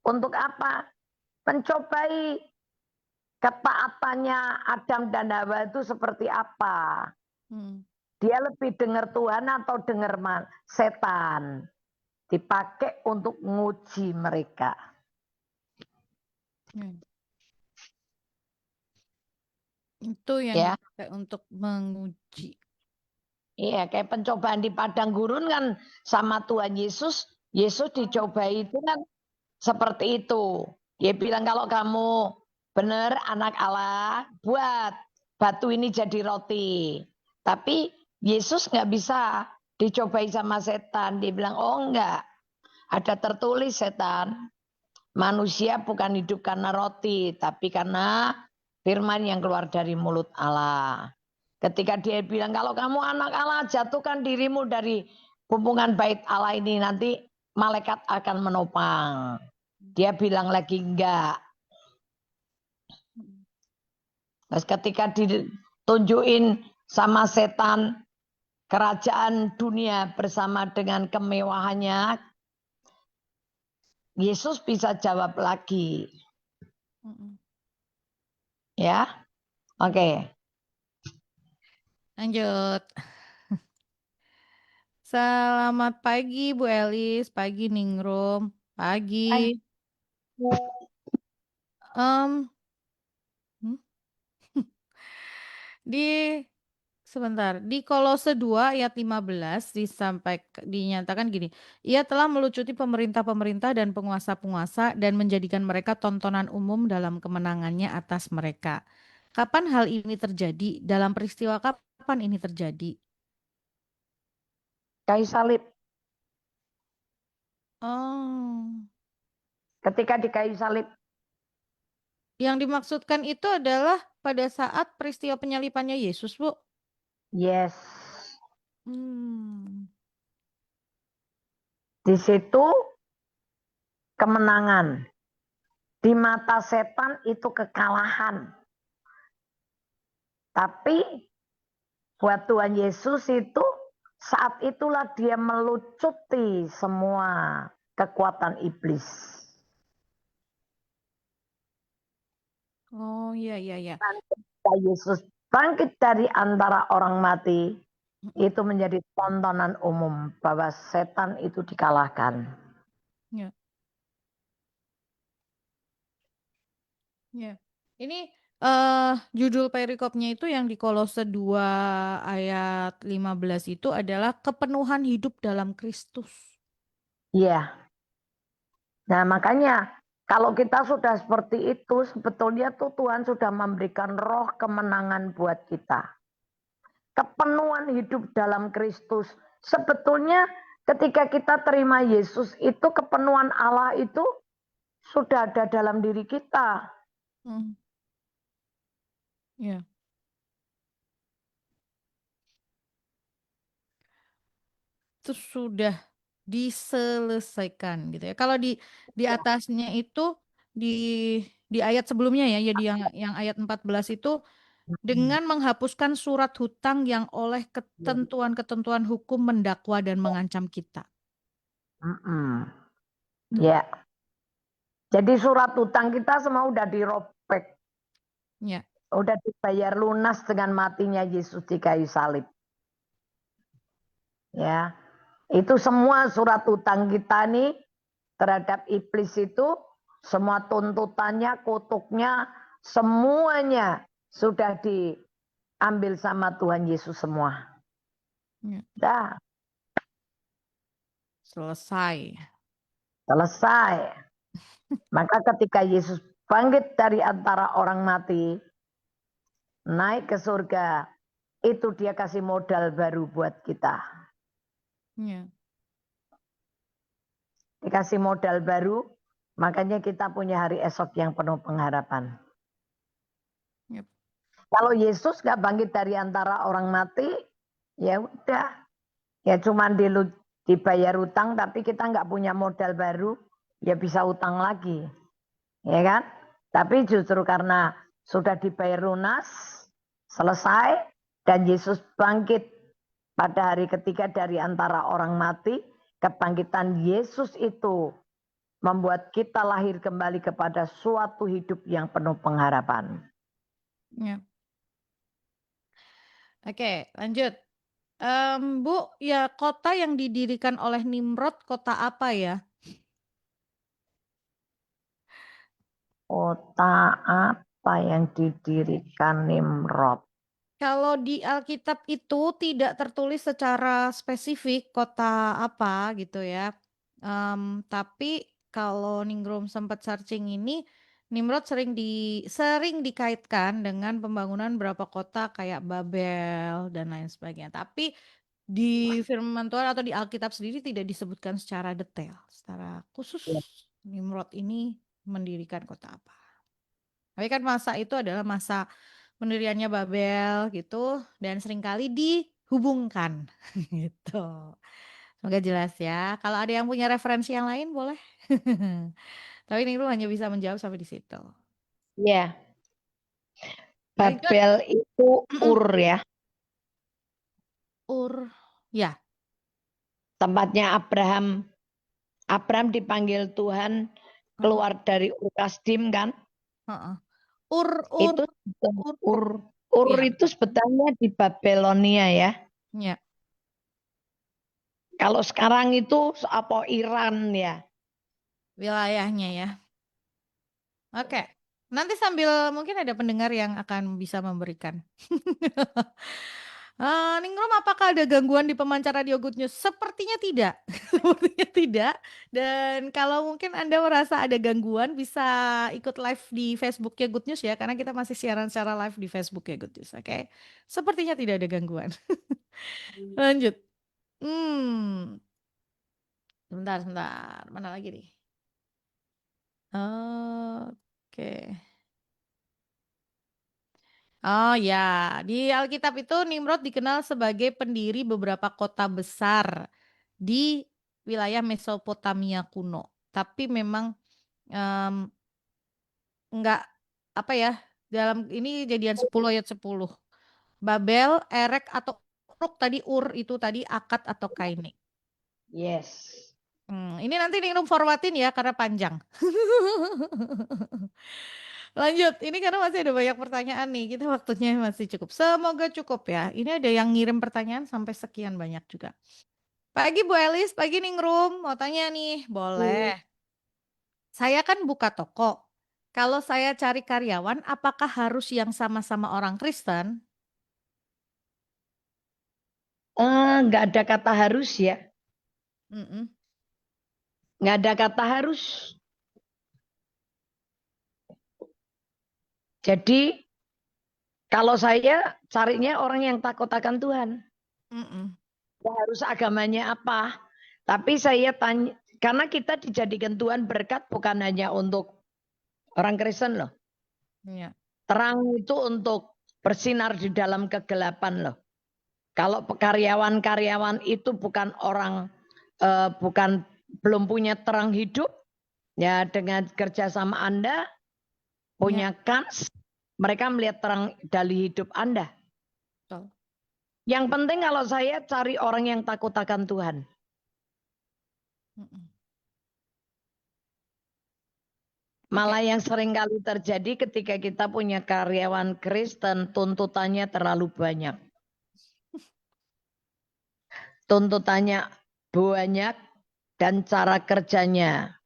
Untuk apa? Mencobai ketaatannya Adam dan Hawa itu seperti apa. Dia lebih dengar Tuhan atau dengar setan. Dipakai untuk menguji mereka. Itu yang dipakai untuk menguji. Iya, kayak pencobaan di padang gurun kan sama Tuhan Yesus. Yesus dicobai itu kan seperti itu. Dia bilang kalau kamu benar anak Allah, buat batu ini jadi roti. Tapi Yesus nggak bisa dicobai sama setan. Dia bilang, oh enggak. Ada tertulis setan. Manusia bukan hidup karena roti, tapi karena firman yang keluar dari mulut Allah. Ketika dia bilang, kalau kamu anak Allah, jatuhkan dirimu dari hubungan bait Allah ini, nanti malaikat akan menopang. Dia bilang lagi enggak. Terus ketika ditunjukin sama setan, kerajaan dunia bersama dengan kemewahannya, Yesus bisa jawab lagi. Ya, oke. Lanjut. Selamat pagi Bu Elis, pagi Ningrum, pagi. Di Kolose 2 ayat 15 dinyatakan gini, ia telah melucuti pemerintah-pemerintah dan penguasa-penguasa dan menjadikan mereka tontonan umum dalam kemenangannya atas mereka. Kapan hal ini terjadi? Dalam peristiwa kapan ini terjadi? Kayu salib. Oh. Ketika di kayu salib. Yang dimaksudkan itu adalah pada saat peristiwa penyalipannya Yesus, Bu. Yes. Di situ kemenangan. Di mata setan itu kekalahan. Tapi buat Tuhan Yesus itu saat itulah dia melucuti semua kekuatan iblis. Oh iya. Yesus bangkit dari antara orang mati, itu menjadi tontonan umum bahwa setan itu dikalahkan. Ya. Ya. Ini judul perikopnya itu yang di Kolose 2 ayat 15 itu adalah kepenuhan hidup dalam Kristus. Iya. Nah, makanya kalau kita sudah seperti itu, sebetulnya tuh Tuhan sudah memberikan roh kemenangan buat kita. Kepenuhan hidup dalam Kristus. Sebetulnya ketika kita terima Yesus itu kepenuhan Allah itu sudah ada dalam diri kita. Ya. Itu sudah diselesaikan gitu ya. Kalau di atasnya itu di ayat sebelumnya ya, jadi yang ayat 14 itu dengan menghapuskan surat hutang yang oleh ketentuan-ketentuan hukum mendakwa dan mengancam kita. Ya. Jadi surat hutang kita semua udah dirobek. Ya. Udah dibayar lunas dengan matinya Yesus di kayu salib. Ya. Itu semua surat hutang kita nih terhadap iblis itu semua tuntutannya, kutuknya, semuanya sudah diambil sama Tuhan Yesus semua. Ya. Dah. Selesai. Maka ketika Yesus bangkit dari antara orang mati, naik ke surga, itu dia kasih modal baru buat kita. Ya. Dikasih modal baru, makanya kita punya hari esok yang penuh pengharapan. Yep. Kalau Yesus gak bangkit dari antara orang mati, ya udah. Ya cuman dibayar utang, tapi kita nggak punya modal baru, ya bisa utang lagi. Ya kan? Tapi justru karena sudah dibayar lunas, selesai, dan Yesus bangkit pada hari ketiga dari antara orang mati, kebangkitan Yesus itu membuat kita lahir kembali kepada suatu hidup yang penuh pengharapan. Ya. Oke, lanjut. Bu, ya kota yang didirikan oleh Nimrod, kota apa ya? Kota apa yang didirikan Nimrod? Kalau di Alkitab itu tidak tertulis secara spesifik kota apa gitu ya. Tapi kalau Ningrum sempat searching ini, Nimrod sering dikaitkan dengan pembangunan beberapa kota kayak Babel dan lain sebagainya. Tapi di firman Tuhan atau di Alkitab sendiri tidak disebutkan secara detail, secara khusus Nimrod ini mendirikan kota apa. Tapi kan masa itu adalah masa pendiriannya Babel gitu dan seringkali dihubungkan gitu. Semoga jelas ya. Kalau ada yang punya referensi yang lain boleh. Tapi Ningrum hanya bisa menjawab sampai di situ. Iya. Babel itu Ur ya. Ur, ya. Tempatnya Abraham. Abraham dipanggil Tuhan keluar dari Ur Kasdim kan? Itu Ur Iya. itu sebetulnya di Babelonia ya. Ya. Kalau sekarang itu apa Iran ya? Wilayahnya ya. Oke. Nanti sambil mungkin ada pendengar yang akan bisa memberikan. Ningrum, apakah ada gangguan di pemancar radio Good News? Sepertinya tidak. Sepertinya tidak. Dan kalau mungkin Anda merasa ada gangguan, bisa ikut live di Facebook-nya Good News ya, karena kita masih siaran secara live di Facebook-nya Good News. Oke. Sepertinya tidak ada gangguan. Lanjut. Sebentar. Mana lagi nih? Oke. Oh ya, di Alkitab itu Nimrod dikenal sebagai pendiri beberapa kota besar di wilayah Mesopotamia kuno. Tapi memang enggak apa ya, dalam ini Kejadian 10 ayat 10. Babel, Erek atau Uruk tadi Ur itu tadi Akad atau Kaini. Yes. Ini nanti Ningrum forwardin ya karena panjang. Lanjut, ini karena masih ada banyak pertanyaan nih, kita waktunya masih cukup. Semoga cukup ya. Ini ada yang ngirim pertanyaan sampai sekian banyak juga. Pagi Bu Elis, pagi Ningrum, mau tanya nih, boleh. Saya kan buka toko. Kalau saya cari karyawan, apakah harus yang sama-sama orang Kristen? Nggak ada kata harus ya. Mm-mm. Nggak ada kata harus. Jadi kalau saya carinya orang yang takut akan Tuhan. Mm-mm. Nggak harus agamanya apa. Tapi saya tanya, karena kita dijadikan Tuhan berkat bukan hanya untuk orang Kristen loh. Iya. Terang itu untuk bersinar di dalam kegelapan loh. Kalau karyawan-karyawan itu bukan orang, bukan belum punya terang hidup, ya dengan kerja sama Anda punya kans, mereka melihat terang dari hidup Anda. Betul. Yang penting kalau saya cari orang yang takut akan Tuhan. Mm-mm. Malah yang sering kali terjadi ketika kita punya karyawan Kristen, tuntutannya terlalu banyak. Tuntutannya banyak dan cara kerjanya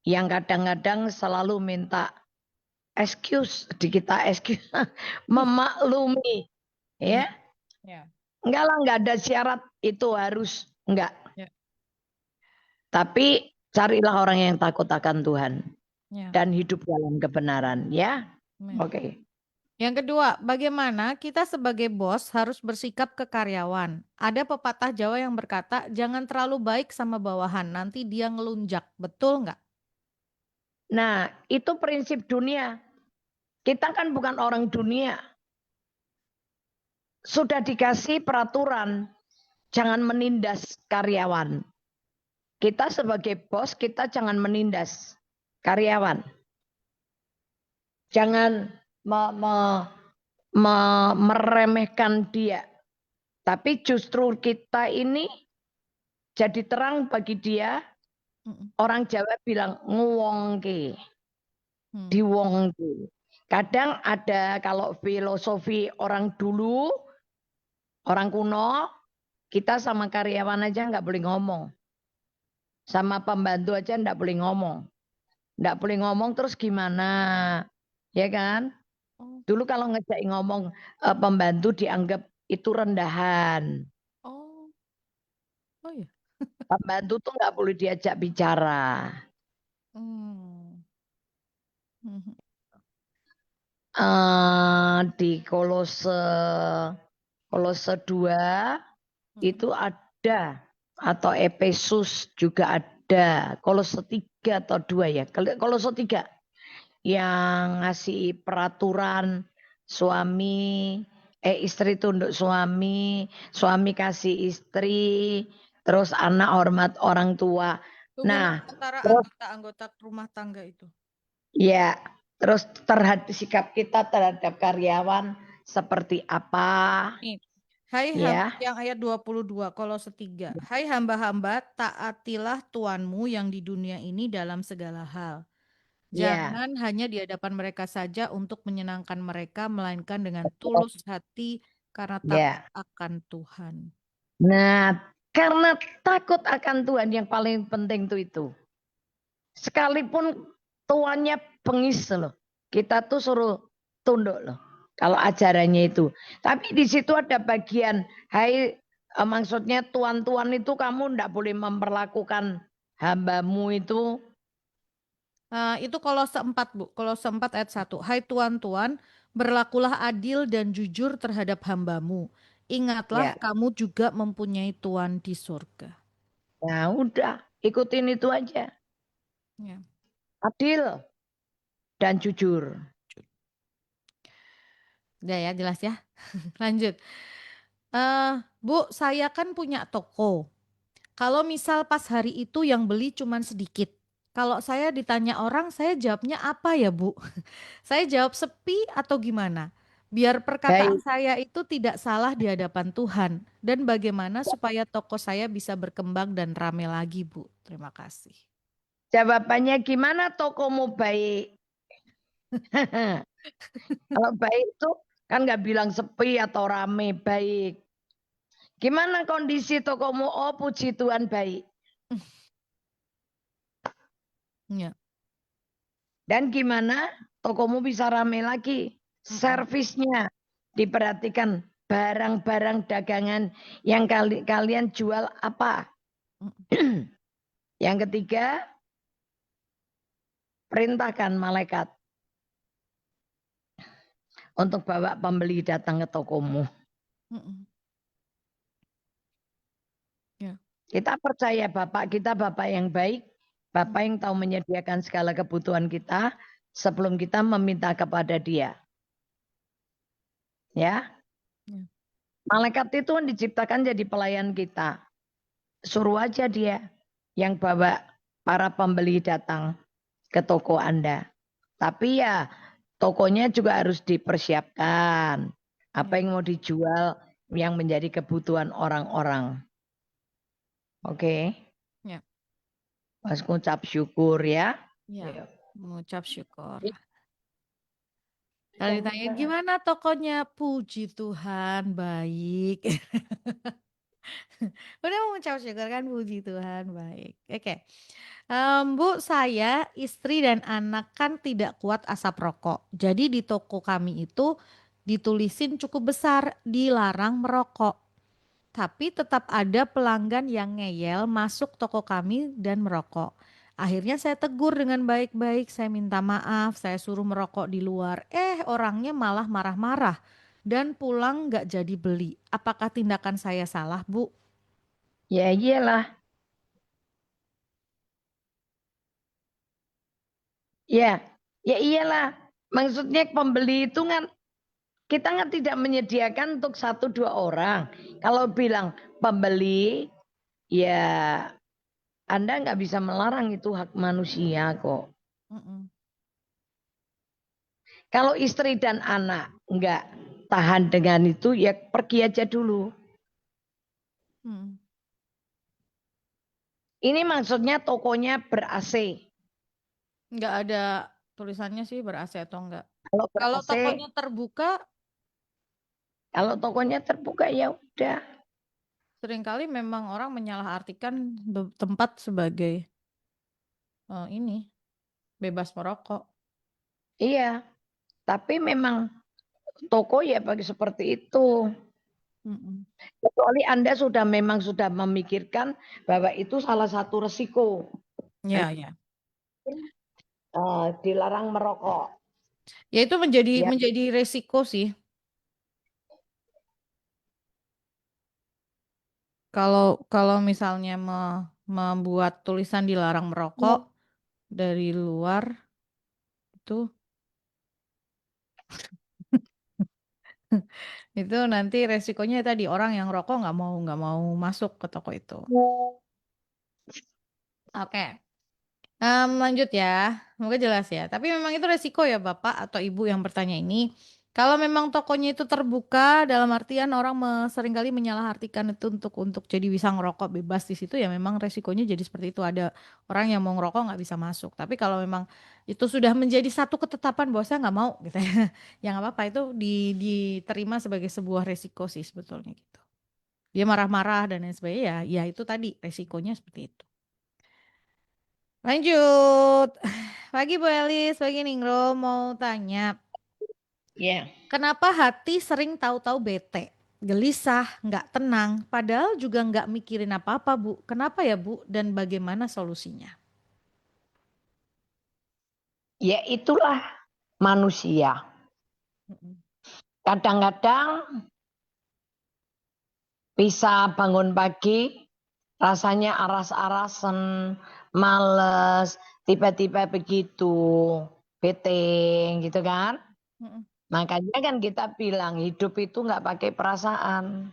yang kadang-kadang selalu minta excuse, di kita excuse, memaklumi. Ya, Ya. enggak lah, enggak ada syarat itu harus, enggak. Ya. Tapi carilah orang yang takut akan Tuhan Ya. dan hidup dalam kebenaran, ya. Amin. Oke. Yang kedua, bagaimana kita sebagai bos harus bersikap ke karyawan? Ada pepatah Jawa yang berkata, jangan terlalu baik sama bawahan, nanti dia ngelunjak. Betul nggak? Nah, itu prinsip dunia. Kita kan bukan orang dunia. Sudah dikasih peraturan, jangan menindas karyawan. Kita sebagai bos, kita jangan menindas karyawan. Jangan meremehkan dia. Tapi justru kita ini jadi terang bagi dia. Orang Jawa bilang nguwongke, diwongke. Kadang ada kalau filosofi orang dulu, orang kuno, kita sama karyawan aja nggak boleh ngomong. Sama pembantu aja nggak boleh ngomong. Nggak boleh ngomong terus gimana? Ya kan? Dulu kalau ngejak ngomong pembantu dianggap itu rendahan. Oh, oh ya. Pembantu tuh nggak boleh diajak bicara. Di Kolose 2 itu ada, atau Efesus juga ada. Kolose 3 atau 2 ya. Kolose 3 yang ngasih peraturan suami, istri tunduk suami, suami kasih istri, terus anak hormat orang tua. Hubungan Nah, antara terus anggota-anggota rumah tangga itu. ya, terus terhadap sikap kita terhadap karyawan seperti apa? Nih, hai Ya, yang ayat 22, Kolose 3. Hai hamba-hamba, taatilah tuanmu yang di dunia ini dalam segala hal. ya, Jangan hanya di hadapan mereka saja untuk menyenangkan mereka, melainkan dengan tulus hati karena takut ya. akan Tuhan. Nah, karena takut akan Tuhan yang paling penting itu. Sekalipun tuannya bengis loh, kita tuh suruh tunduk loh. Kalau ajarannya itu. Tapi di situ ada bagian, hai maksudnya tuan-tuan itu kamu ndak boleh memperlakukan hambamu itu. Itu Kolose 4, Bu. Kolose 4 ayat 1. Hai tuan-tuan, berlakulah adil dan jujur terhadap hambamu. Ingatlah Ya, kamu juga mempunyai Tuhan di surga. nah udah ikutin itu aja. Ya. Adil dan jujur. Udah ya, jelas ya. Lanjut. Bu, saya kan punya toko. Kalau misal pas hari itu yang beli cuman sedikit. Kalau saya ditanya orang, saya jawabnya apa ya, Bu? Saya jawab sepi atau gimana? Biar perkataan Baik, saya itu tidak salah di hadapan Tuhan. Dan bagaimana supaya toko saya bisa berkembang dan rame lagi, Bu? Terima kasih. jawabannya gimana tokomu baik? Kalau baik itu kan nggak bilang sepi atau rame, baik. Gimana kondisi tokomu? Oh, puji Tuhan baik. Ya. Dan gimana tokomu bisa rame lagi? Servisnya diperhatikan, barang-barang dagangan yang kalian jual apa? Yang ketiga, perintahkan malaikat untuk bawa pembeli datang ke tokomu. Ya. Kita percaya Bapak kita Bapak yang baik, Bapak yang tahu menyediakan segala kebutuhan kita sebelum kita meminta kepada Dia. Ya. Malaikat itu kan diciptakan jadi pelayan kita. Suruh aja dia yang bawa para pembeli datang ke toko Anda. Tapi ya tokonya juga harus dipersiapkan. Apa yang mau dijual yang menjadi kebutuhan orang-orang. Oke. Ya. Mas ngucap syukur ya. Ya. Mengucap syukur. Kalau ditanya gimana tokonya, puji Tuhan baik. Udah mengucap syukur kan, puji Tuhan baik. Oke. Bu, saya, istri dan anak kan tidak kuat asap rokok. Jadi di toko kami itu ditulisin cukup besar, dilarang merokok. Tapi tetap ada pelanggan yang ngeyel masuk toko kami dan merokok. Akhirnya saya tegur dengan baik-baik, saya minta maaf, saya suruh merokok di luar. Orangnya malah marah-marah dan pulang nggak jadi beli. Apakah tindakan saya salah, Bu? Ya iyalah. Ya iyalah. Maksudnya pembeli itu kan kita kan tidak menyediakan untuk 1-2 orang. Kalau bilang pembeli, ya Anda nggak bisa melarang, itu hak manusia kok. Kalau istri dan anak nggak tahan dengan itu, ya pergi aja dulu. Ini maksudnya tokonya ber-AC. Nggak ada tulisannya sih ber-AC atau enggak. Kalau Kalau ber-AC, tokonya terbuka, kalau tokonya terbuka ya udah. seringkali memang orang menyalahartikan tempat sebagai ini bebas merokok. Iya, tapi memang toko ya bagi seperti itu. Kecuali Anda memang sudah memikirkan bahwa itu salah satu resiko. Ya, ya. Dilarang merokok. Ya itu menjadi resiko sih. Kalau misalnya membuat tulisan dilarang merokok dari luar itu itu nanti resikonya tadi orang yang rokok nggak mau masuk ke toko itu. Oke. Lanjut ya, semoga jelas ya. Tapi memang itu resiko ya Bapak atau Ibu yang bertanya ini. Kalau memang tokonya itu terbuka, dalam artian orang seringkali menyalahartikan itu untuk jadi bisa ngerokok bebas di situ, ya memang resikonya jadi seperti itu. Ada orang yang mau ngerokok nggak bisa masuk. Tapi kalau memang itu sudah menjadi satu ketetapan bahwa saya nggak mau gitu ya, ya nggak apa-apa, itu diterima sebagai sebuah resiko sih sebetulnya gitu. Dia marah-marah dan lain sebagainya, ya itu tadi resikonya seperti itu. Lanjut. Pagi Bu Elis, pagi Ningro mau tanya. Kenapa hati sering tahu-tahu bete, gelisah, nggak tenang, padahal juga nggak mikirin apa-apa Bu. Kenapa ya Bu dan bagaimana solusinya? Ya itulah manusia. Kadang-kadang bisa bangun pagi, rasanya aras-arasan, males, tiba-tiba begitu, bete gitu kan. Makanya kan kita bilang hidup itu nggak pakai perasaan.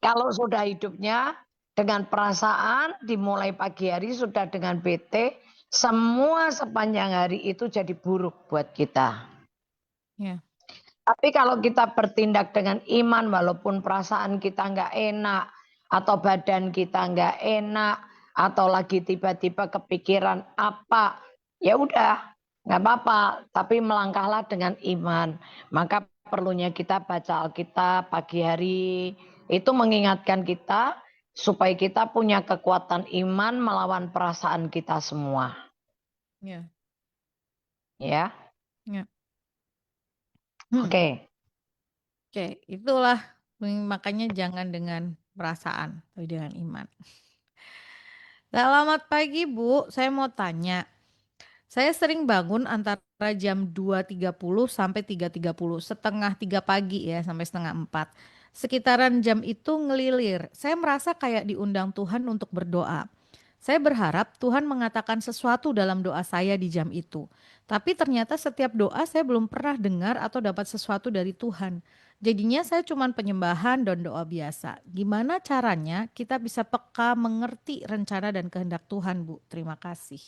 Kalau sudah hidupnya dengan perasaan, dimulai pagi hari sudah dengan bete, semua sepanjang hari itu jadi buruk buat kita. Ya. Tapi kalau kita bertindak dengan iman, walaupun perasaan kita nggak enak, atau badan kita nggak enak, atau lagi tiba-tiba kepikiran apa, ya udah Nggak apa-apa, tapi melangkahlah dengan iman. Maka perlunya kita baca Alkitab pagi hari. Itu mengingatkan kita supaya kita punya kekuatan iman melawan perasaan kita semua. Ya. Ya, Ya. oke. Oke, itulah makanya jangan dengan perasaan, tapi dengan iman. Selamat pagi Bu, saya mau tanya. Saya sering bangun antara jam 2.30 sampai 3.30, setengah 3 pagi ya sampai setengah 4. Sekitaran jam itu ngelilir. Saya merasa kayak diundang Tuhan untuk berdoa. Saya berharap Tuhan mengatakan sesuatu dalam doa saya di jam itu. Tapi ternyata setiap doa saya belum pernah dengar atau dapat sesuatu dari Tuhan. Jadinya saya cuma penyembahan dan doa biasa. Gimana caranya kita bisa peka mengerti rencana dan kehendak Tuhan, Bu? Terima kasih.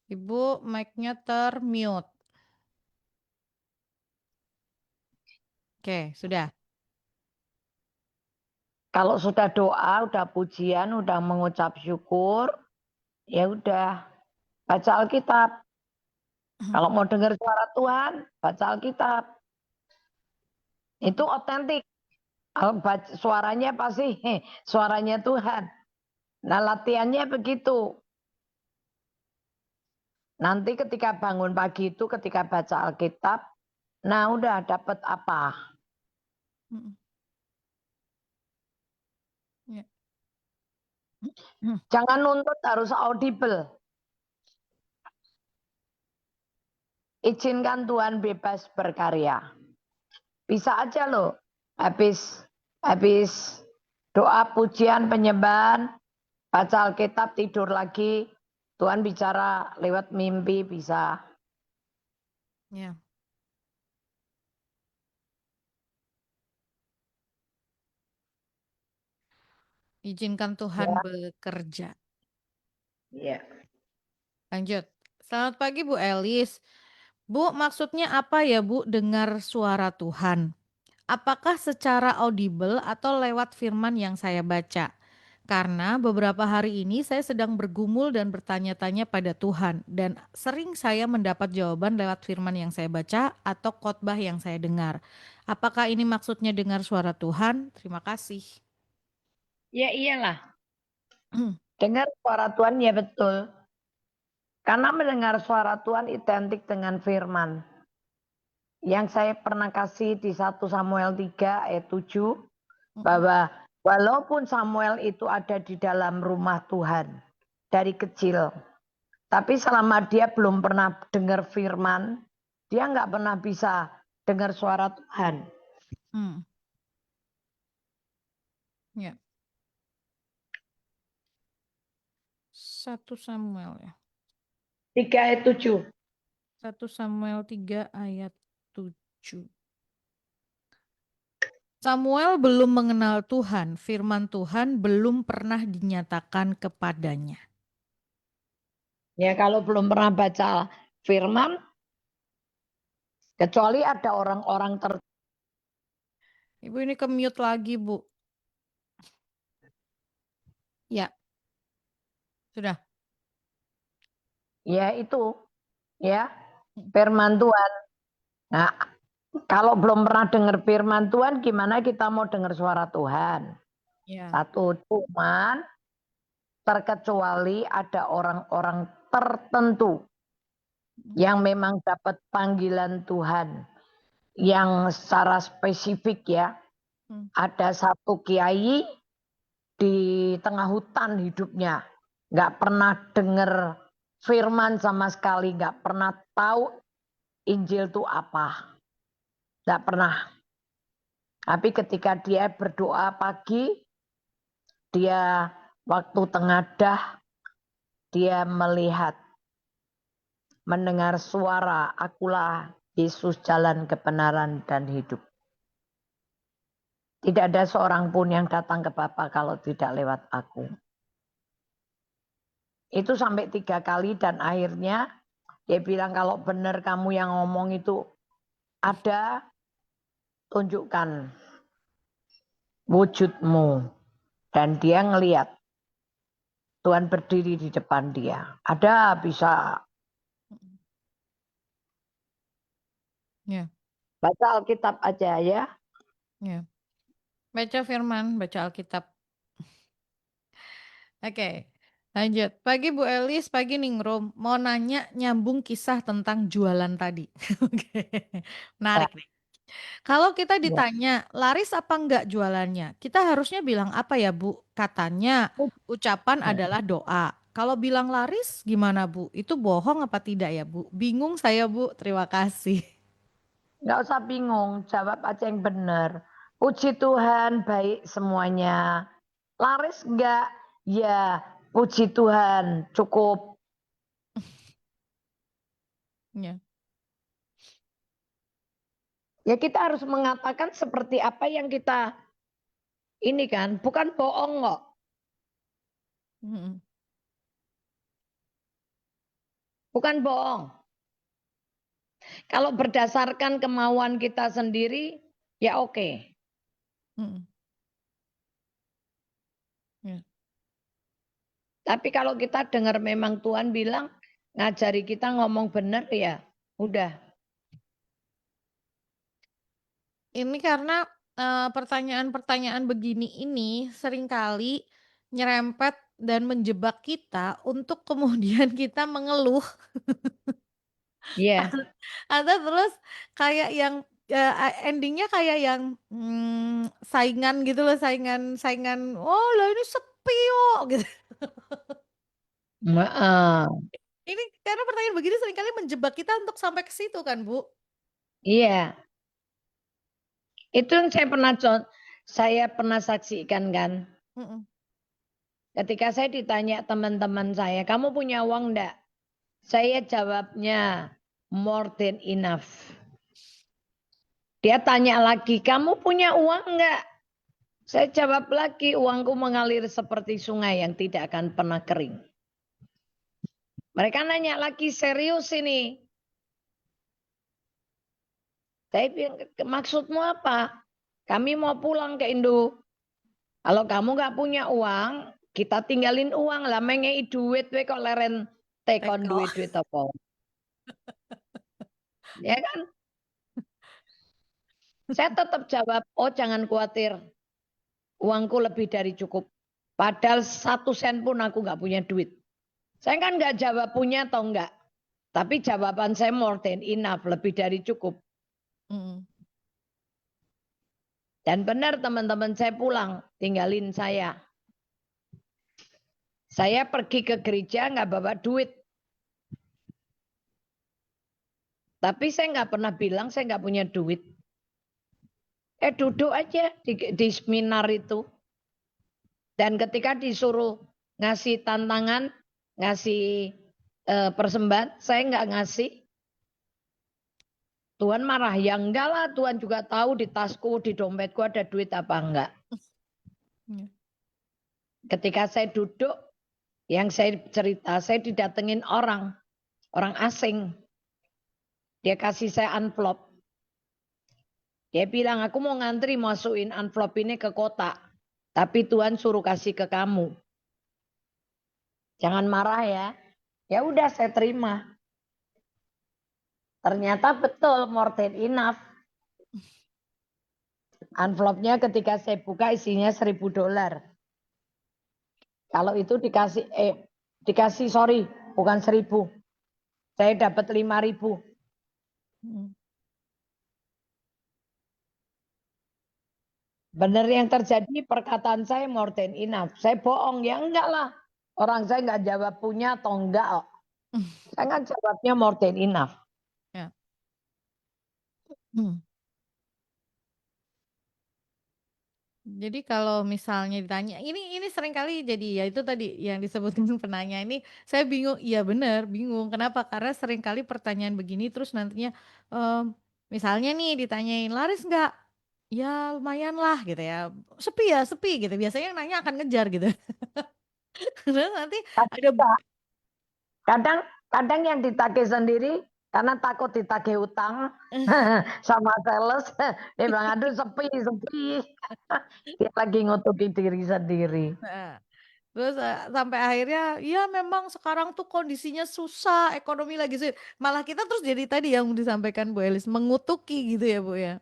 Ibu, mic-nya termute. Oke, sudah. Kalau sudah doa, udah pujian, udah mengucap syukur, ya udah baca Alkitab. Kalau mau dengar suara Tuhan, baca Alkitab. Itu otentik. Suaranya pasti suaranya Tuhan. Nah, latihannya begitu. Nanti ketika bangun pagi itu, ketika baca Alkitab, nah udah dapat apa? Ya. Jangan nuntut harus audible. Izinkan Tuhan bebas berkarya. Bisa aja loh, habis doa pujian penyembahan, baca Alkitab tidur lagi, Tuhan bicara lewat mimpi bisa. Ya. Izinkan Tuhan bekerja. Iya. Lanjut. Selamat pagi Bu Elis. Bu, maksudnya apa ya Bu dengar suara Tuhan? Apakah secara audible atau lewat firman yang saya baca? Karena beberapa hari ini saya sedang bergumul dan bertanya-tanya pada Tuhan dan sering saya mendapat jawaban lewat firman yang saya baca atau khotbah yang saya dengar. Apakah ini maksudnya dengar suara Tuhan? Terima kasih. Ya iyalah. Dengar suara Tuhan ya betul. Karena mendengar suara Tuhan identik dengan firman. Yang saya pernah kasih di 1 Samuel 3 ayat 7. Bahwa walaupun Samuel itu ada di dalam rumah Tuhan dari kecil. Tapi selama dia belum pernah dengar firman. Dia nggak pernah bisa dengar suara Tuhan. Ya. 1 Samuel ya. 3 ayat 7. 1 Samuel 3 ayat 7. Samuel belum mengenal Tuhan, firman Tuhan belum pernah dinyatakan kepadanya. Ya kalau belum pernah baca firman, kecuali ada orang-orang Ibu ini ke-mute lagi, Bu. Ya. Sudah. ya itu, ya firman Tuhan. Nah, kalau belum pernah dengar firman Tuhan, gimana kita mau dengar suara Tuhan? Ya. Satu, cuman terkecuali ada orang-orang tertentu yang memang dapat panggilan Tuhan yang secara spesifik ya. Ada satu kiai di tengah hutan hidupnya, nggak pernah dengar firman sama sekali, nggak pernah tahu Injil itu apa, nggak pernah. Tapi ketika dia berdoa pagi, dia waktu tengadah, dia melihat, mendengar suara, akulah Yesus jalan kebenaran dan hidup. Tidak ada seorang pun yang datang ke Bapa kalau tidak lewat aku. Itu sampai 3 kali dan akhirnya dia bilang kalau benar kamu yang ngomong itu ada, tunjukkan wujudmu. Dan dia ngelihat Tuhan berdiri di depan dia. Ada bisa Ya, baca Alkitab aja ya. ya. Baca firman, baca Alkitab. Oke, lanjut. Pagi Bu Elis, pagi Ningrum. Mau nanya nyambung kisah tentang jualan tadi. Oke, Ya, menarik nih. Kalau kita ya. ditanya, laris apa enggak jualannya? Kita harusnya bilang apa ya Bu? Katanya, ucapan adalah doa. Kalau bilang laris gimana Bu? Itu bohong apa tidak ya Bu? Bingung saya Bu, terima kasih. Nggak usah bingung, jawab aja yang benar. Puji Tuhan, baik semuanya. Laris enggak? Ya, puji Tuhan, cukup. Ya. Ya kita harus mengatakan seperti apa yang kita ini kan, bukan bohong kok. Mm-mm. Bukan bohong. Kalau berdasarkan kemauan kita sendiri, ya oke. Mm-mm. Ya. Tapi kalau kita dengar memang Tuhan bilang, ngajari kita ngomong benar ya, udah. Ini karena pertanyaan-pertanyaan begini ini seringkali nyerempet dan menjebak kita untuk kemudian kita mengeluh Iya. atau terus kayak yang endingnya kayak yang saingan gitu loh, saingan, oh lah ini sepi kok gitu. Heeh. Ini karena pertanyaan begini seringkali menjebak kita untuk sampai ke situ kan Bu. Iya. Itu yang saya pernah saksikan kan. Mm-mm. Ketika saya ditanya teman-teman saya, kamu punya uang enggak? Saya jawabnya more than enough. Dia tanya lagi, kamu punya uang enggak? Saya jawab lagi, uangku mengalir seperti sungai yang tidak akan pernah kering. Mereka nanya lagi, serius ini? Saya bilang, maksudmu apa? Kami mau pulang ke Indo. Kalau kamu nggak punya uang, kita tinggalin uang lah. Mengei duit, we kok leren tekon Teko. duit apa? Ya kan? Saya tetap jawab, oh jangan khawatir. Uangku lebih dari cukup. Padahal 1 sen pun aku nggak punya duit. Saya kan nggak jawab punya atau enggak. Tapi jawaban saya more than enough, lebih dari cukup. Mm-mm. Dan benar teman-teman saya pulang, tinggalin saya. Saya pergi ke gereja nggak bawa duit. Tapi saya nggak pernah bilang saya nggak punya duit. Duduk aja di seminar itu. Dan ketika disuruh ngasih tantangan, ngasih persembahan, saya nggak ngasih. Tuhan marah, ya enggak lah, Tuhan juga tahu di tasku, di dompetku ada duit apa enggak. Ya. Ketika saya duduk, yang saya cerita, saya didatengin orang asing. Dia kasih saya amplop. Dia bilang, aku mau ngantri masukin amplop ini ke kotak. Tapi Tuhan suruh kasih ke kamu. Jangan marah ya. Ya udah saya terima. Ternyata betul more than enough. Envelope-nya ketika saya buka isinya $1.000. Kalau itu dikasih sorry, bukan 1.000. Saya dapat 5.000. Benar yang terjadi perkataan saya more than enough. Saya bohong ya enggak lah. Orang saya enggak jawab punya atau enggak. Saya kan jawabnya more than enough. Ya. Hmm. Jadi kalau misalnya ditanya, ini sering kali jadi ya itu tadi yang disebutin penanya ini, saya bingung, iya benar bingung. Kenapa? Karena sering kali pertanyaan begini terus nantinya, misalnya nih ditanyain laris nggak? Ya lumayan lah gitu ya. Sepi gitu. Biasanya yang nanya akan ngejar gitu. Terus nanti ada Kadang kadang yang ditagih sendiri Karena takut ditagih utang sama sales. Dia bilang, aduh sepi. Dia lagi ngutuki diri sendiri. Nah, terus sampai akhirnya ya memang sekarang tuh kondisinya susah, ekonomi lagi sulit. Malah kita terus jadi tadi yang disampaikan Bu Elis mengutuki gitu ya Bu ya.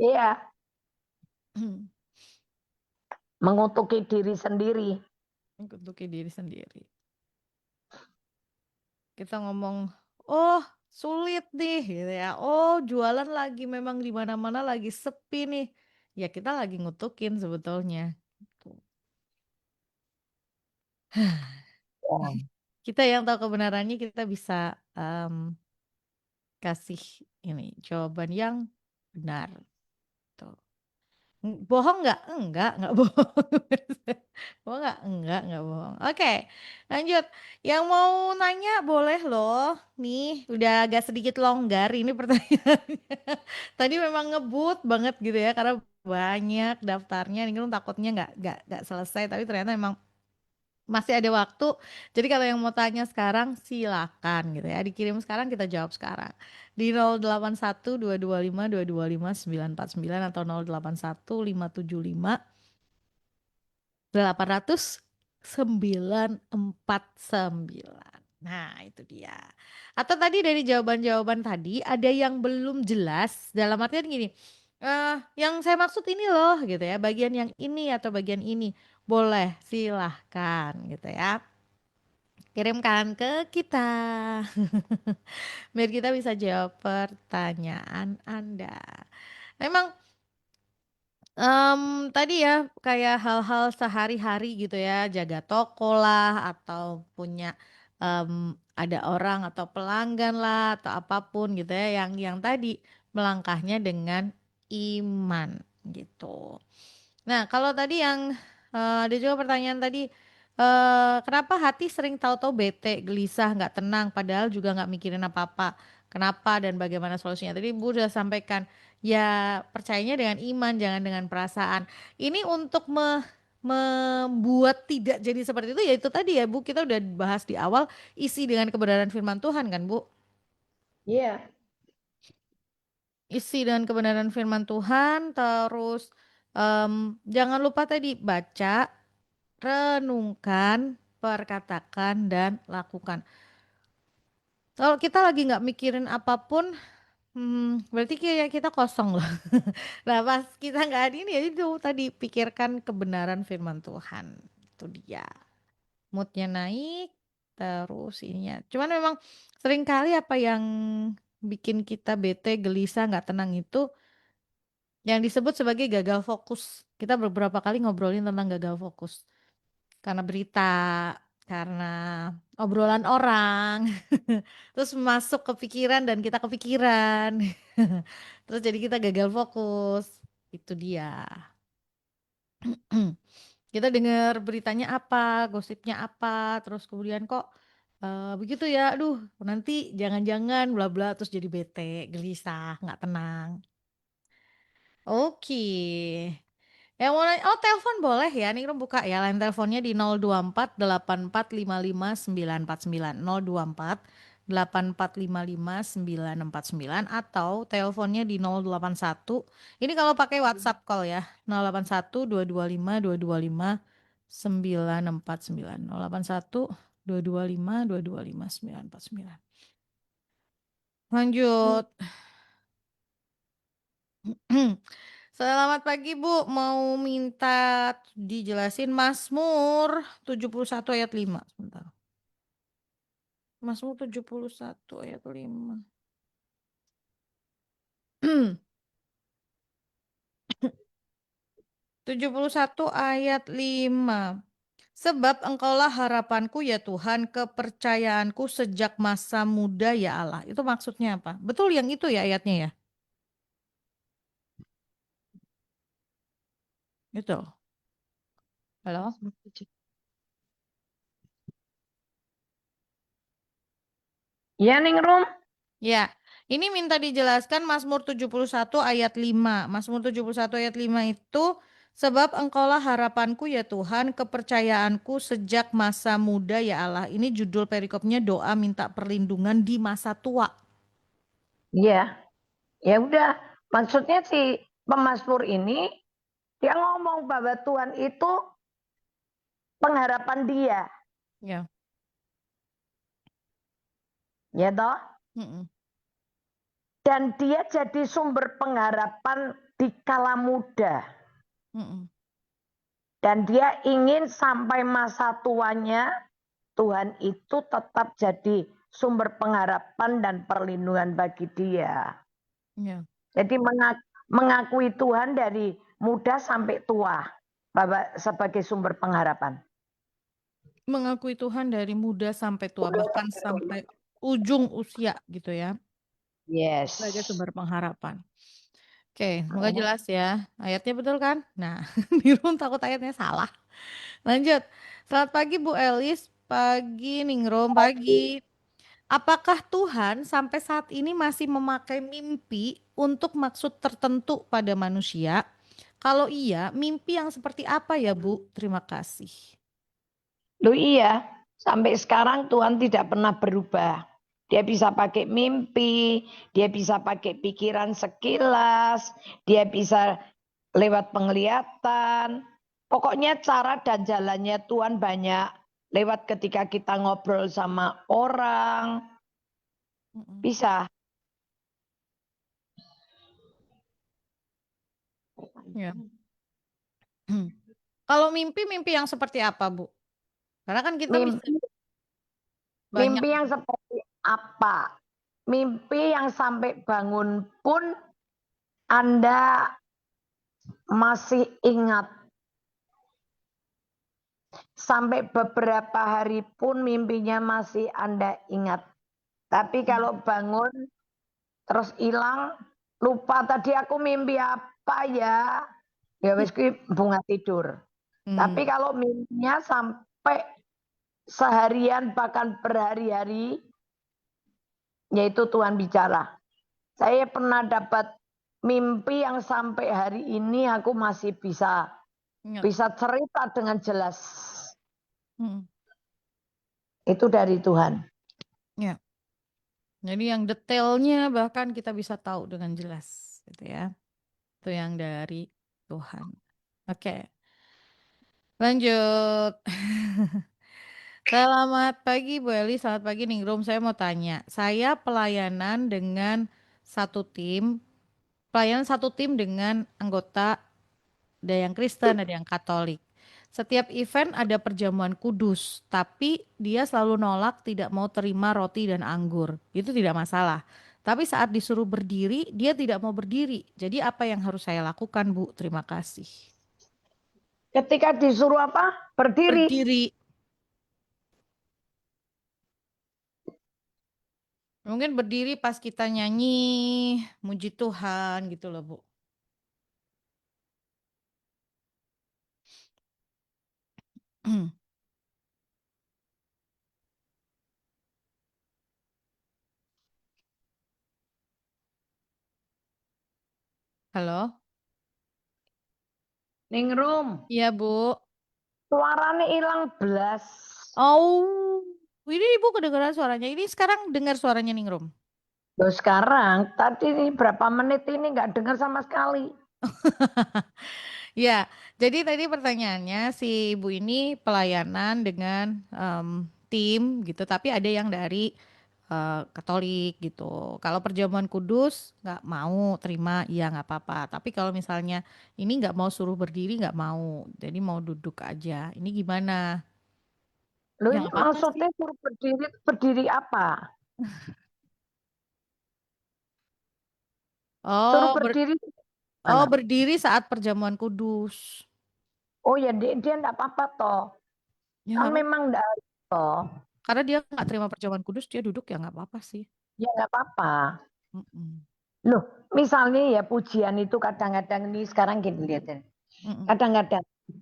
Iya, mengutuki diri sendiri. Mengutuki diri sendiri. Kita ngomong, oh sulit nih gitu ya. Oh jualan lagi memang di mana-mana lagi sepi nih. Ya kita lagi ngutukin sebetulnya. Gitu. Ya. Kita yang tahu kebenarannya kita bisa kasih ini jawaban yang benar. Tuh. Bohong nggak? Enggak bohong. Bohong nggak? Enggak bohong. Oke, lanjut. Yang mau nanya boleh loh. Nih, udah agak sedikit longgar ini pertanyaannya. Tadi memang ngebut banget gitu ya, karena banyak daftarnya. Ini kan takutnya nggak selesai, tapi ternyata memang masih ada waktu. Jadi kalau yang mau tanya sekarang silakan gitu ya. Dikirim sekarang kita jawab sekarang. Di 081225225949 atau 081575 800 949. Nah, itu dia. Atau tadi dari jawaban-jawaban tadi ada yang belum jelas dalam artian gini. Yang saya maksud ini loh gitu ya, bagian yang ini atau bagian ini. Boleh, silahkan gitu ya. Kirimkan ke kita. Biar kita bisa jawab pertanyaan Anda. Memang tadi ya kayak hal-hal sehari-hari gitu ya, jaga toko lah atau punya ada orang atau pelanggan lah atau apapun gitu ya yang tadi melangkahnya dengan iman gitu. Nah, kalau tadi yang ada juga pertanyaan tadi kenapa hati sering tahu-tahu bete, gelisah, nggak tenang padahal juga nggak mikirin apa-apa. Kenapa dan bagaimana solusinya? Tadi Bu sudah sampaikan. Ya, percayanya dengan iman, jangan dengan perasaan. Ini untuk membuat tidak jadi seperti itu, ya itu tadi ya Bu, kita udah bahas di awal, isi dengan kebenaran firman Tuhan kan Bu? Iya. Isi dengan kebenaran firman Tuhan, terus jangan lupa tadi baca, renungkan, perkatakan, dan lakukan. Kalau kita lagi nggak mikirin apapun, berarti kayak kita kosong loh. Nah, pas kita nggak ada ini ya itu tadi pikirkan kebenaran firman Tuhan. Itu dia. Moodnya naik, terus ininya. Cuman memang sering kali apa yang bikin kita bete, gelisah, nggak tenang itu yang disebut sebagai gagal fokus. Kita beberapa kali ngobrolin tentang gagal fokus. Karena berita, karena obrolan orang, terus masuk ke pikiran dan kita kepikiran, terus jadi kita gagal fokus. Itu dia. Kita dengar beritanya apa, gosipnya apa, terus kemudian kok begitu ya, aduh nanti jangan-jangan bla bla terus jadi bete, gelisah, nggak tenang. Oke. Yang mau nanya, oh telepon boleh ya, nih Rum buka ya, line teleponnya di 024 8455 949, 024 8455 949 atau teleponnya di 081, ini kalau pakai WhatsApp call ya, 081 225 225 949, 081 225 225 949. Lanjut. Selamat pagi Bu, mau minta dijelasin Mazmur 71 ayat 5. Sebentar. Mazmur 71 ayat 5. 71 ayat 5. Sebab engkaulah harapanku ya Tuhan, kepercayaanku sejak masa muda ya Allah. Itu maksudnya apa? Betul yang itu ya ayatnya ya? Itu. Halo? Ya, Ningrum. Ya, ini minta dijelaskan Mazmur 71 ayat 5. Mazmur 71 ayat 5 itu, sebab engkaulah harapanku ya Tuhan, kepercayaanku sejak masa muda ya Allah. Ini judul perikopnya doa minta perlindungan di masa tua. Iya, ya udah. Maksudnya si pemazmur ini dia ngomong bahwa Tuhan itu pengharapan dia, Ya. ya toh? Mm-mm. Dan dia jadi sumber pengharapan di kala muda. Mm-mm. Dan dia ingin sampai masa tuanya Tuhan itu tetap jadi sumber pengharapan dan perlindungan bagi dia. Ya. Jadi mengakui Tuhan dari muda sampai tua bahwa sebagai sumber pengharapan. Mengakui Tuhan dari muda sampai tua, bahkan sampai ujung usia gitu ya, sebagai Yes. sumber pengharapan. Oke, semoga jelas ya. Ayatnya betul kan? Nah, Nirun takut ayatnya salah. Lanjut. Selamat pagi Bu Elis, pagi Ningrum, pagi. Apakah Tuhan sampai saat ini masih memakai mimpi untuk maksud tertentu pada manusia? Kalau iya, mimpi yang seperti apa ya Bu? Terima kasih. Loh iya, sampai sekarang Tuhan tidak pernah berubah. Dia bisa pakai mimpi, dia bisa pakai pikiran sekilas, dia bisa lewat penglihatan. Pokoknya cara dan jalannya Tuhan banyak. Lewat ketika kita ngobrol sama orang, Mm-mm. bisa. Ya. Kalau mimpi yang seperti apa Bu? Karena kan kita bisa Mimpi, banyak. mimpi yang seperti apa? Mimpi yang sampai bangun pun Anda masih ingat. Sampai beberapa hari pun mimpinya masih Anda ingat. Tapi kalau bangun terus hilang, lupa tadi aku mimpi apa ya? Ya wis kuwi bunga tidur. Tapi kalau mimpinya sampai seharian bahkan berhari-hari, yaitu Tuhan bicara. Saya pernah dapat mimpi yang sampai hari ini aku masih bisa Ingat. cerita dengan jelas. Mm. Itu dari Tuhan. Ya. Jadi yang detailnya bahkan kita bisa tahu dengan jelas, gitu ya. Itu yang dari Tuhan. Oke, lanjut. Selamat pagi Bu Eli, selamat pagi Ningrum. Saya mau tanya, saya pelayanan satu tim dengan anggota, ada yang Kristen, ada yang Katolik. Setiap event ada perjamuan kudus, tapi dia selalu nolak, tidak mau terima roti dan anggur. Itu tidak masalah. Tapi saat disuruh berdiri, dia tidak mau berdiri. Jadi apa yang harus saya lakukan, Bu? Terima kasih. Ketika disuruh apa? Berdiri. Berdiri. Mungkin berdiri pas kita nyanyi, muji Tuhan gitu loh, Bu. Halo? Ningrum, Iya, Bu. suaranya hilang belas. Oh, ini Ibu kedengaran suaranya. Ini sekarang dengar suaranya Ningrum. Loh sekarang, tadi ini berapa menit ini nggak dengar sama sekali. Ya, jadi tadi pertanyaannya si ibu ini pelayanan dengan tim gitu, tapi ada yang dari Katolik gitu. Kalau perjamuan kudus nggak mau terima, ya nggak apa-apa. Tapi kalau misalnya ini nggak mau suruh berdiri nggak mau, jadi mau duduk aja. Ini gimana? Loh Ya ini nggak apa-apa sih. maksudnya suruh berdiri, berdiri apa? Suruh Oh, berdiri oh mana? berdiri saat perjamuan kudus. Oh ya dia enggak apa-apa toh. Ya Kan nggak apa-apa. memang enggak toh. Karena dia nggak terima perjamuan kudus, dia duduk ya nggak apa-apa sih. Ya enggak apa-apa. Mm-mm. Loh, misalnya ya pujian itu kadang-kadang ini sekarang gini lihatin. Mm-mm.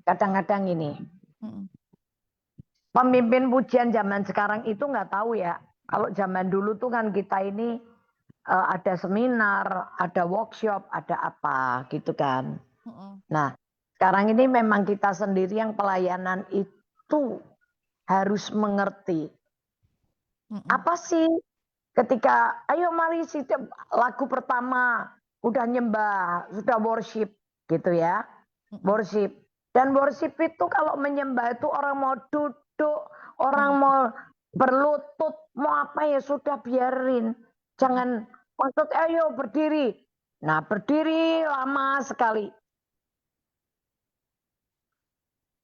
Kadang-kadang ini. Mm-mm. Pemimpin pujian zaman sekarang itu nggak tahu ya. Kalau zaman dulu tuh kan kita ini ada seminar, ada workshop, ada apa gitu kan. Mm-mm. Nah, sekarang ini memang kita sendiri yang pelayanan itu harus mengerti Mm-mm. apa sih Ketika ayo mari lagu pertama udah nyembah, sudah worship gitu ya. Worship. Dan worship itu kalau menyembah itu orang mau duduk, orang mau berlutut, mau apa ya sudah biarin. Jangan maksud ayo berdiri. Nah, berdiri lama sekali.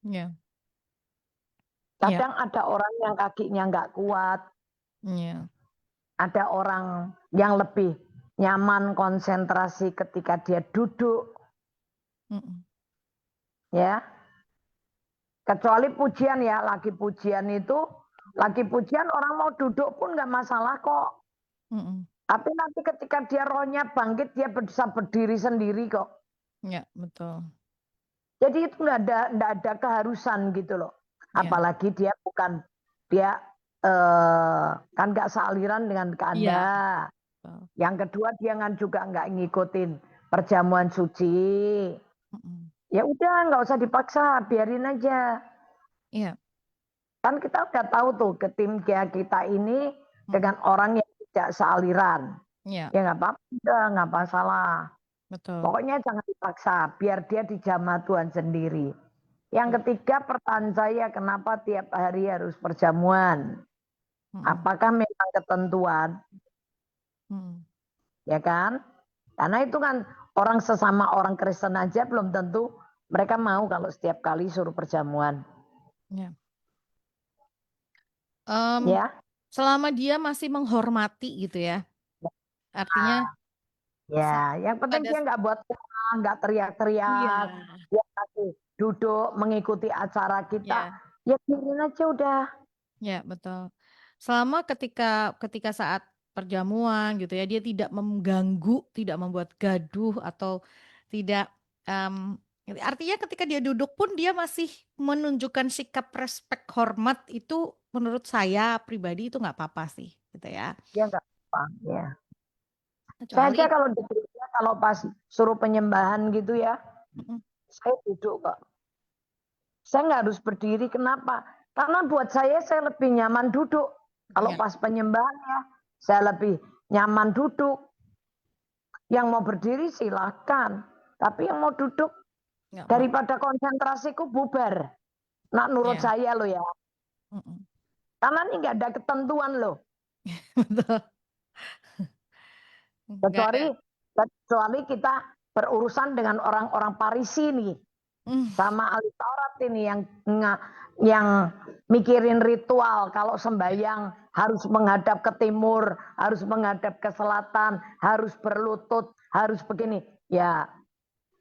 Ya. Kadang ada orang yang kakinya nggak kuat. Ya. Ada orang yang lebih nyaman konsentrasi ketika dia duduk. Ya. Kecuali pujian ya, lagi pujian orang mau duduk pun nggak masalah kok. Tapi nanti ketika dia rohnya bangkit, dia bisa berdiri sendiri kok. Ya, betul. Jadi itu nggak ada keharusan gitu loh. Apalagi dia kan nggak sealiran dengan ke Anda. Yang kedua dia juga nggak ngikutin perjamuan suci. Ya udah nggak usah dipaksa, biarin aja. Iya. Kan kita udah tahu tuh ketimnya kita ini dengan orang yang tidak sealiran. Iya. Ya nggak apa-apa, nggak masalah. Betul. Pokoknya jangan dipaksa, biar dia dijamah Tuhan sendiri. Yang ketiga, pertanyaan saya, kenapa tiap hari harus perjamuan? Apakah memang ketentuan? Ya kan? Karena itu kan orang sesama orang Kristen aja belum tentu mereka mau kalau setiap kali suruh perjamuan. Ya. Ya. Selama dia masih menghormati gitu ya. Artinya ya, yang penting dia nggak buat nggak teriak-teriak, dia masih duduk mengikuti acara kita, ya biarin aja udah. Ya, betul. Selama ketika saat perjamuan gitu ya, dia tidak mengganggu, tidak membuat gaduh atau tidak artinya ketika dia duduk pun dia masih menunjukkan sikap respek hormat, itu menurut saya pribadi itu nggak apa-apa sih gitu ya. Ya nggak apa-apa ya. Saya aja kalau di gereja kalau pas suruh penyembahan gitu ya, saya duduk kok. Saya nggak harus berdiri, kenapa? Karena buat saya lebih nyaman duduk. Kalau pas penyembahan ya, saya lebih nyaman duduk. Yang mau berdiri silahkan, tapi yang mau duduk daripada konsentrasiku bubar. Nah, menurut saya loh ya. Karena ini nggak ada ketentuan loh. Kecuali kita berurusan dengan orang-orang Parisi nih. Sama ahli Taurat ini yang mikirin ritual. Kalau sembahyang harus menghadap ke timur, harus menghadap ke selatan, harus berlutut, harus begini. Ya,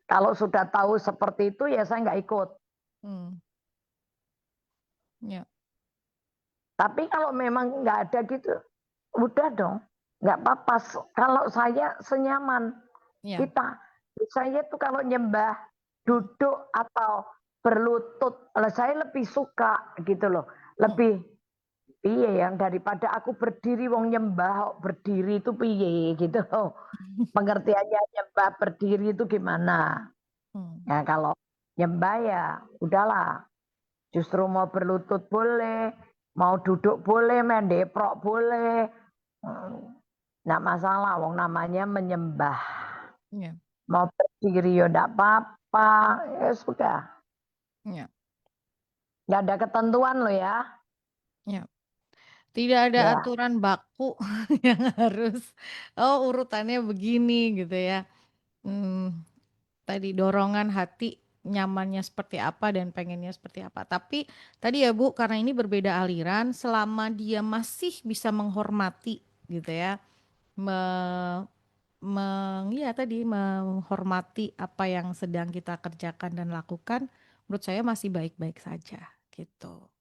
kalau sudah tahu seperti itu ya saya nggak ikut. Ya. Tapi kalau memang nggak ada gitu, udah dong, nggak apa-apa. Kalau saya senyaman kita, saya tuh kalau nyembah duduk atau berlutut, saya lebih suka gitu loh, lebih piye yang daripada aku berdiri wong nyembah berdiri itu piye gitu loh. Pengertiannya nyembah berdiri itu gimana? Ya kalau nyembah ya udahlah, justru mau berlutut boleh, mau duduk boleh, mendeprok boleh, nggak masalah, wong namanya menyembah. Mau berdiri ya enggak apa-apa, ya sudah. Nggak ada ketentuan loh ya. Tidak ada aturan baku yang harus urutannya begini gitu ya. Tadi dorongan hati nyamannya seperti apa dan pengennya seperti apa. Tapi tadi ya Bu, karena ini berbeda aliran, selama dia masih bisa menghormati gitu ya, tadi menghormati apa yang sedang kita kerjakan dan lakukan, menurut saya masih baik-baik saja gitu.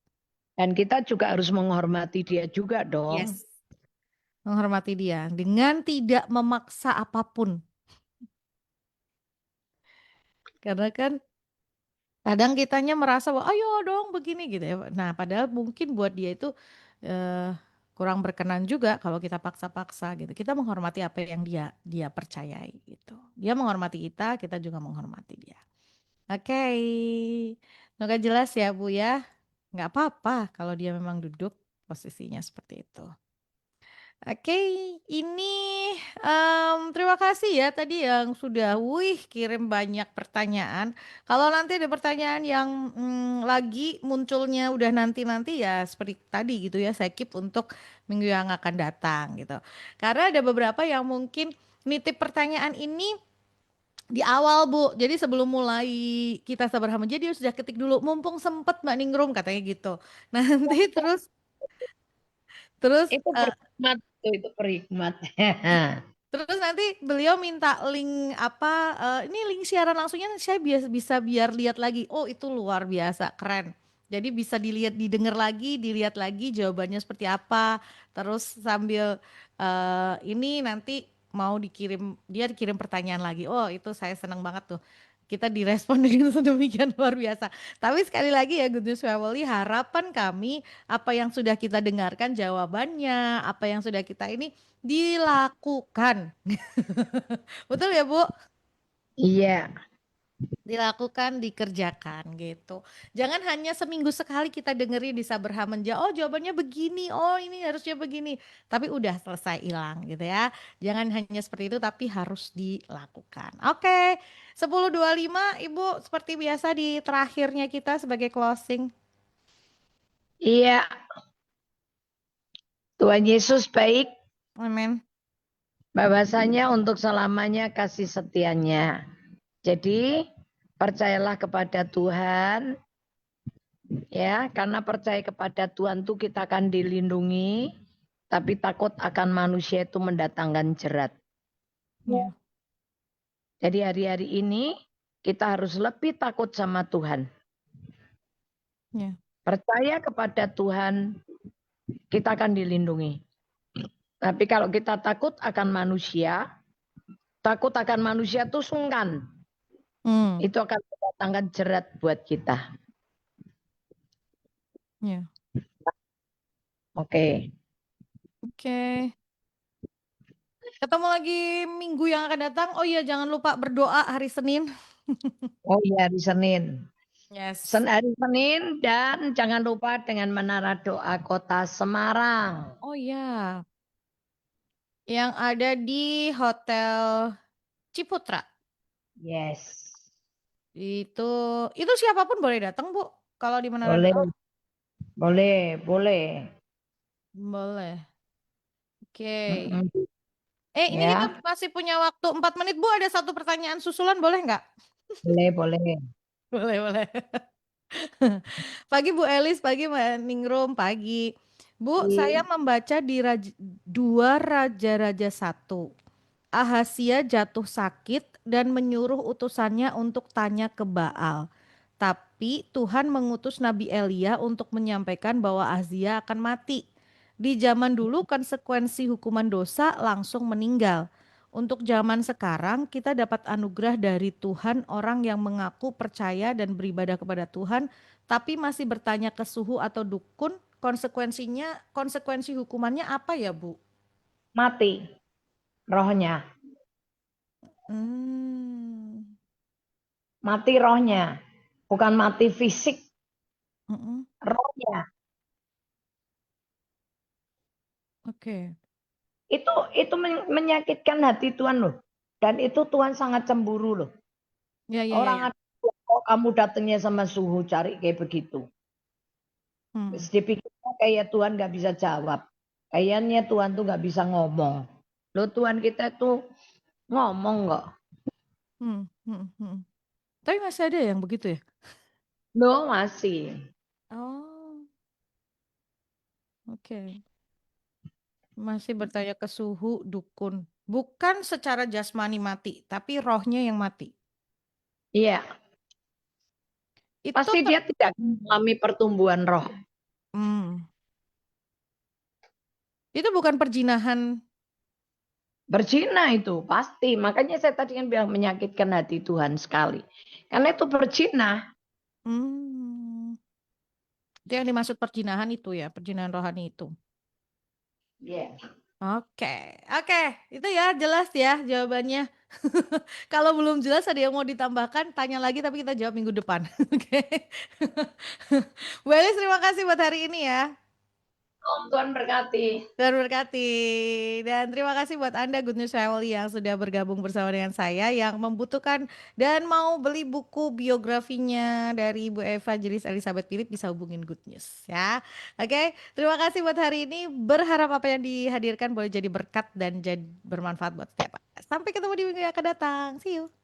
Dan kita juga harus menghormati dia juga dong. Yes. Menghormati dia dengan tidak memaksa apapun. Karena kan kadang kitanya merasa bahwa ayo dong begini gitu ya. Nah, padahal mungkin buat dia itu kurang berkenan juga kalau kita paksa-paksa gitu. Kita menghormati apa yang dia percayai gitu. Dia menghormati kita juga menghormati dia. Oke. Semoga jelas ya Bu ya. Nggak apa-apa kalau dia memang duduk posisinya seperti itu. Oke, ini terima kasih ya tadi yang sudah, kirim banyak pertanyaan. Kalau nanti ada pertanyaan yang lagi munculnya udah nanti-nanti ya seperti tadi gitu ya, saya keep untuk minggu yang akan datang gitu. Karena ada beberapa yang mungkin nitip pertanyaan ini di awal Bu, jadi sebelum mulai kita sabar sama jadi sudah ketik dulu, mumpung sempet Mbak Ningrum katanya gitu. Nanti terus terus Itu eh, berhikmat, itu berhikmat. Terus nanti beliau minta link apa, ini link siaran langsungnya saya bisa biar lihat lagi. Oh itu luar biasa, keren. Jadi bisa dilihat, didengar lagi, dilihat lagi jawabannya seperti apa. Terus sambil ini nanti mau dia dikirim pertanyaan lagi. Oh itu saya senang banget tuh. Kita direspon dengan sedemikian luar biasa. Tapi sekali lagi ya Good News Family, harapan kami apa yang sudah kita dengarkan jawabannya, apa yang sudah kita ini dilakukan. Betul ya, Bu? Iya, Dilakukan, dikerjakan gitu. Jangan hanya seminggu sekali kita dengerin di Saberha Menja, oh jawabannya begini, oh ini harusnya begini. Tapi udah selesai hilang gitu ya. Jangan hanya seperti itu tapi harus dilakukan. Oke, 10.25 Ibu seperti biasa di terakhirnya kita sebagai closing. iya. Tuhan Yesus baik, Amin. bahwasanya untuk selamanya kasih setianya. Jadi percayalah kepada Tuhan, ya, karena percaya kepada Tuhan itu kita akan dilindungi, tapi takut akan manusia itu mendatangkan jerat. Ya. Jadi hari-hari ini kita harus lebih takut sama Tuhan. Ya. Percaya kepada Tuhan, kita akan dilindungi. Tapi kalau kita takut akan manusia itu sungkan. Hmm. Itu akan mendatangkan jerat buat kita. Ya. Oke. Oke. Ketemu lagi minggu yang akan datang. Oh iya, jangan lupa berdoa hari Senin. Oh iya, hari Senin. Yes. Hari Senin, dan jangan lupa dengan menara doa kota Semarang. Oh iya, yang ada di Hotel Ciputra. Yes. Itu siapapun boleh datang, Bu. Kalau di Menara Boleh, Doa boleh, boleh. boleh. Oke. Mm-mm. Ini kita Ya, masih punya waktu 4 menit, Bu. Ada satu pertanyaan susulan, boleh nggak? boleh, boleh. Boleh, boleh. Pagi Bu Elis, pagi Mbak Ningrum, pagi. Bu, saya membaca di 2 Raja-Raja 1. Ahasia jatuh sakit dan menyuruh utusannya untuk tanya ke Baal. Tapi Tuhan mengutus Nabi Elia untuk menyampaikan bahwa Ahazia akan mati. Di zaman dulu konsekuensi hukuman dosa langsung meninggal. Untuk zaman sekarang kita dapat anugerah dari Tuhan orang yang mengaku percaya dan beribadah kepada Tuhan tapi masih bertanya ke suhu atau dukun, konsekuensi hukumannya apa ya, Bu? Mati rohnya. Hmm. Mati rohnya. Bukan mati fisik, Mm-mm. rohnya. Oke. Itu menyakitkan hati Tuhan loh. Dan itu Tuhan sangat cemburu loh. Ya, ya, ya, Orang ya. ada kok kamu datangnya sama suhu cari kayak begitu. Hmm. Terus dipikirnya kayak Tuhan nggak bisa jawab. Kayaknya Tuhan tuh nggak bisa ngomong. Loh Tuhan kita tuh ngomong nggak? Hmm. Hmm. Hmm. Tapi masih ada yang begitu ya? Loh masih. Oh, oke. Masih bertanya ke suhu dukun. Bukan secara jasmani mati, tapi rohnya yang mati. Iya, Itu pasti dia tidak mengalami pertumbuhan roh. hmm. Itu bukan perjinahan. Berzina itu pasti. Makanya saya tadi kan bilang menyakitkan hati Tuhan sekali. Karena itu berzina. Hmm. Itu yang dimaksud perjinahan itu ya, perjinahan rohani itu. Iya. Oke, oke, itu ya jelas ya jawabannya. Kalau belum jelas ada yang mau ditambahkan, tanya lagi tapi kita jawab minggu depan. Oke. Bu Elis, terima kasih buat hari ini ya. Tuhan berkati. Tuhan berkati. Dan terima kasih buat Anda Good News Family yang sudah bergabung bersama dengan saya yang membutuhkan dan mau beli buku biografinya dari Ibu Evangelis Elizabeth Philip bisa hubungin Good News ya. Oke, terima kasih buat hari ini. Berharap apa yang dihadirkan boleh jadi berkat dan jadi bermanfaat buat setiap. Sampai ketemu di minggu yang akan datang. See you.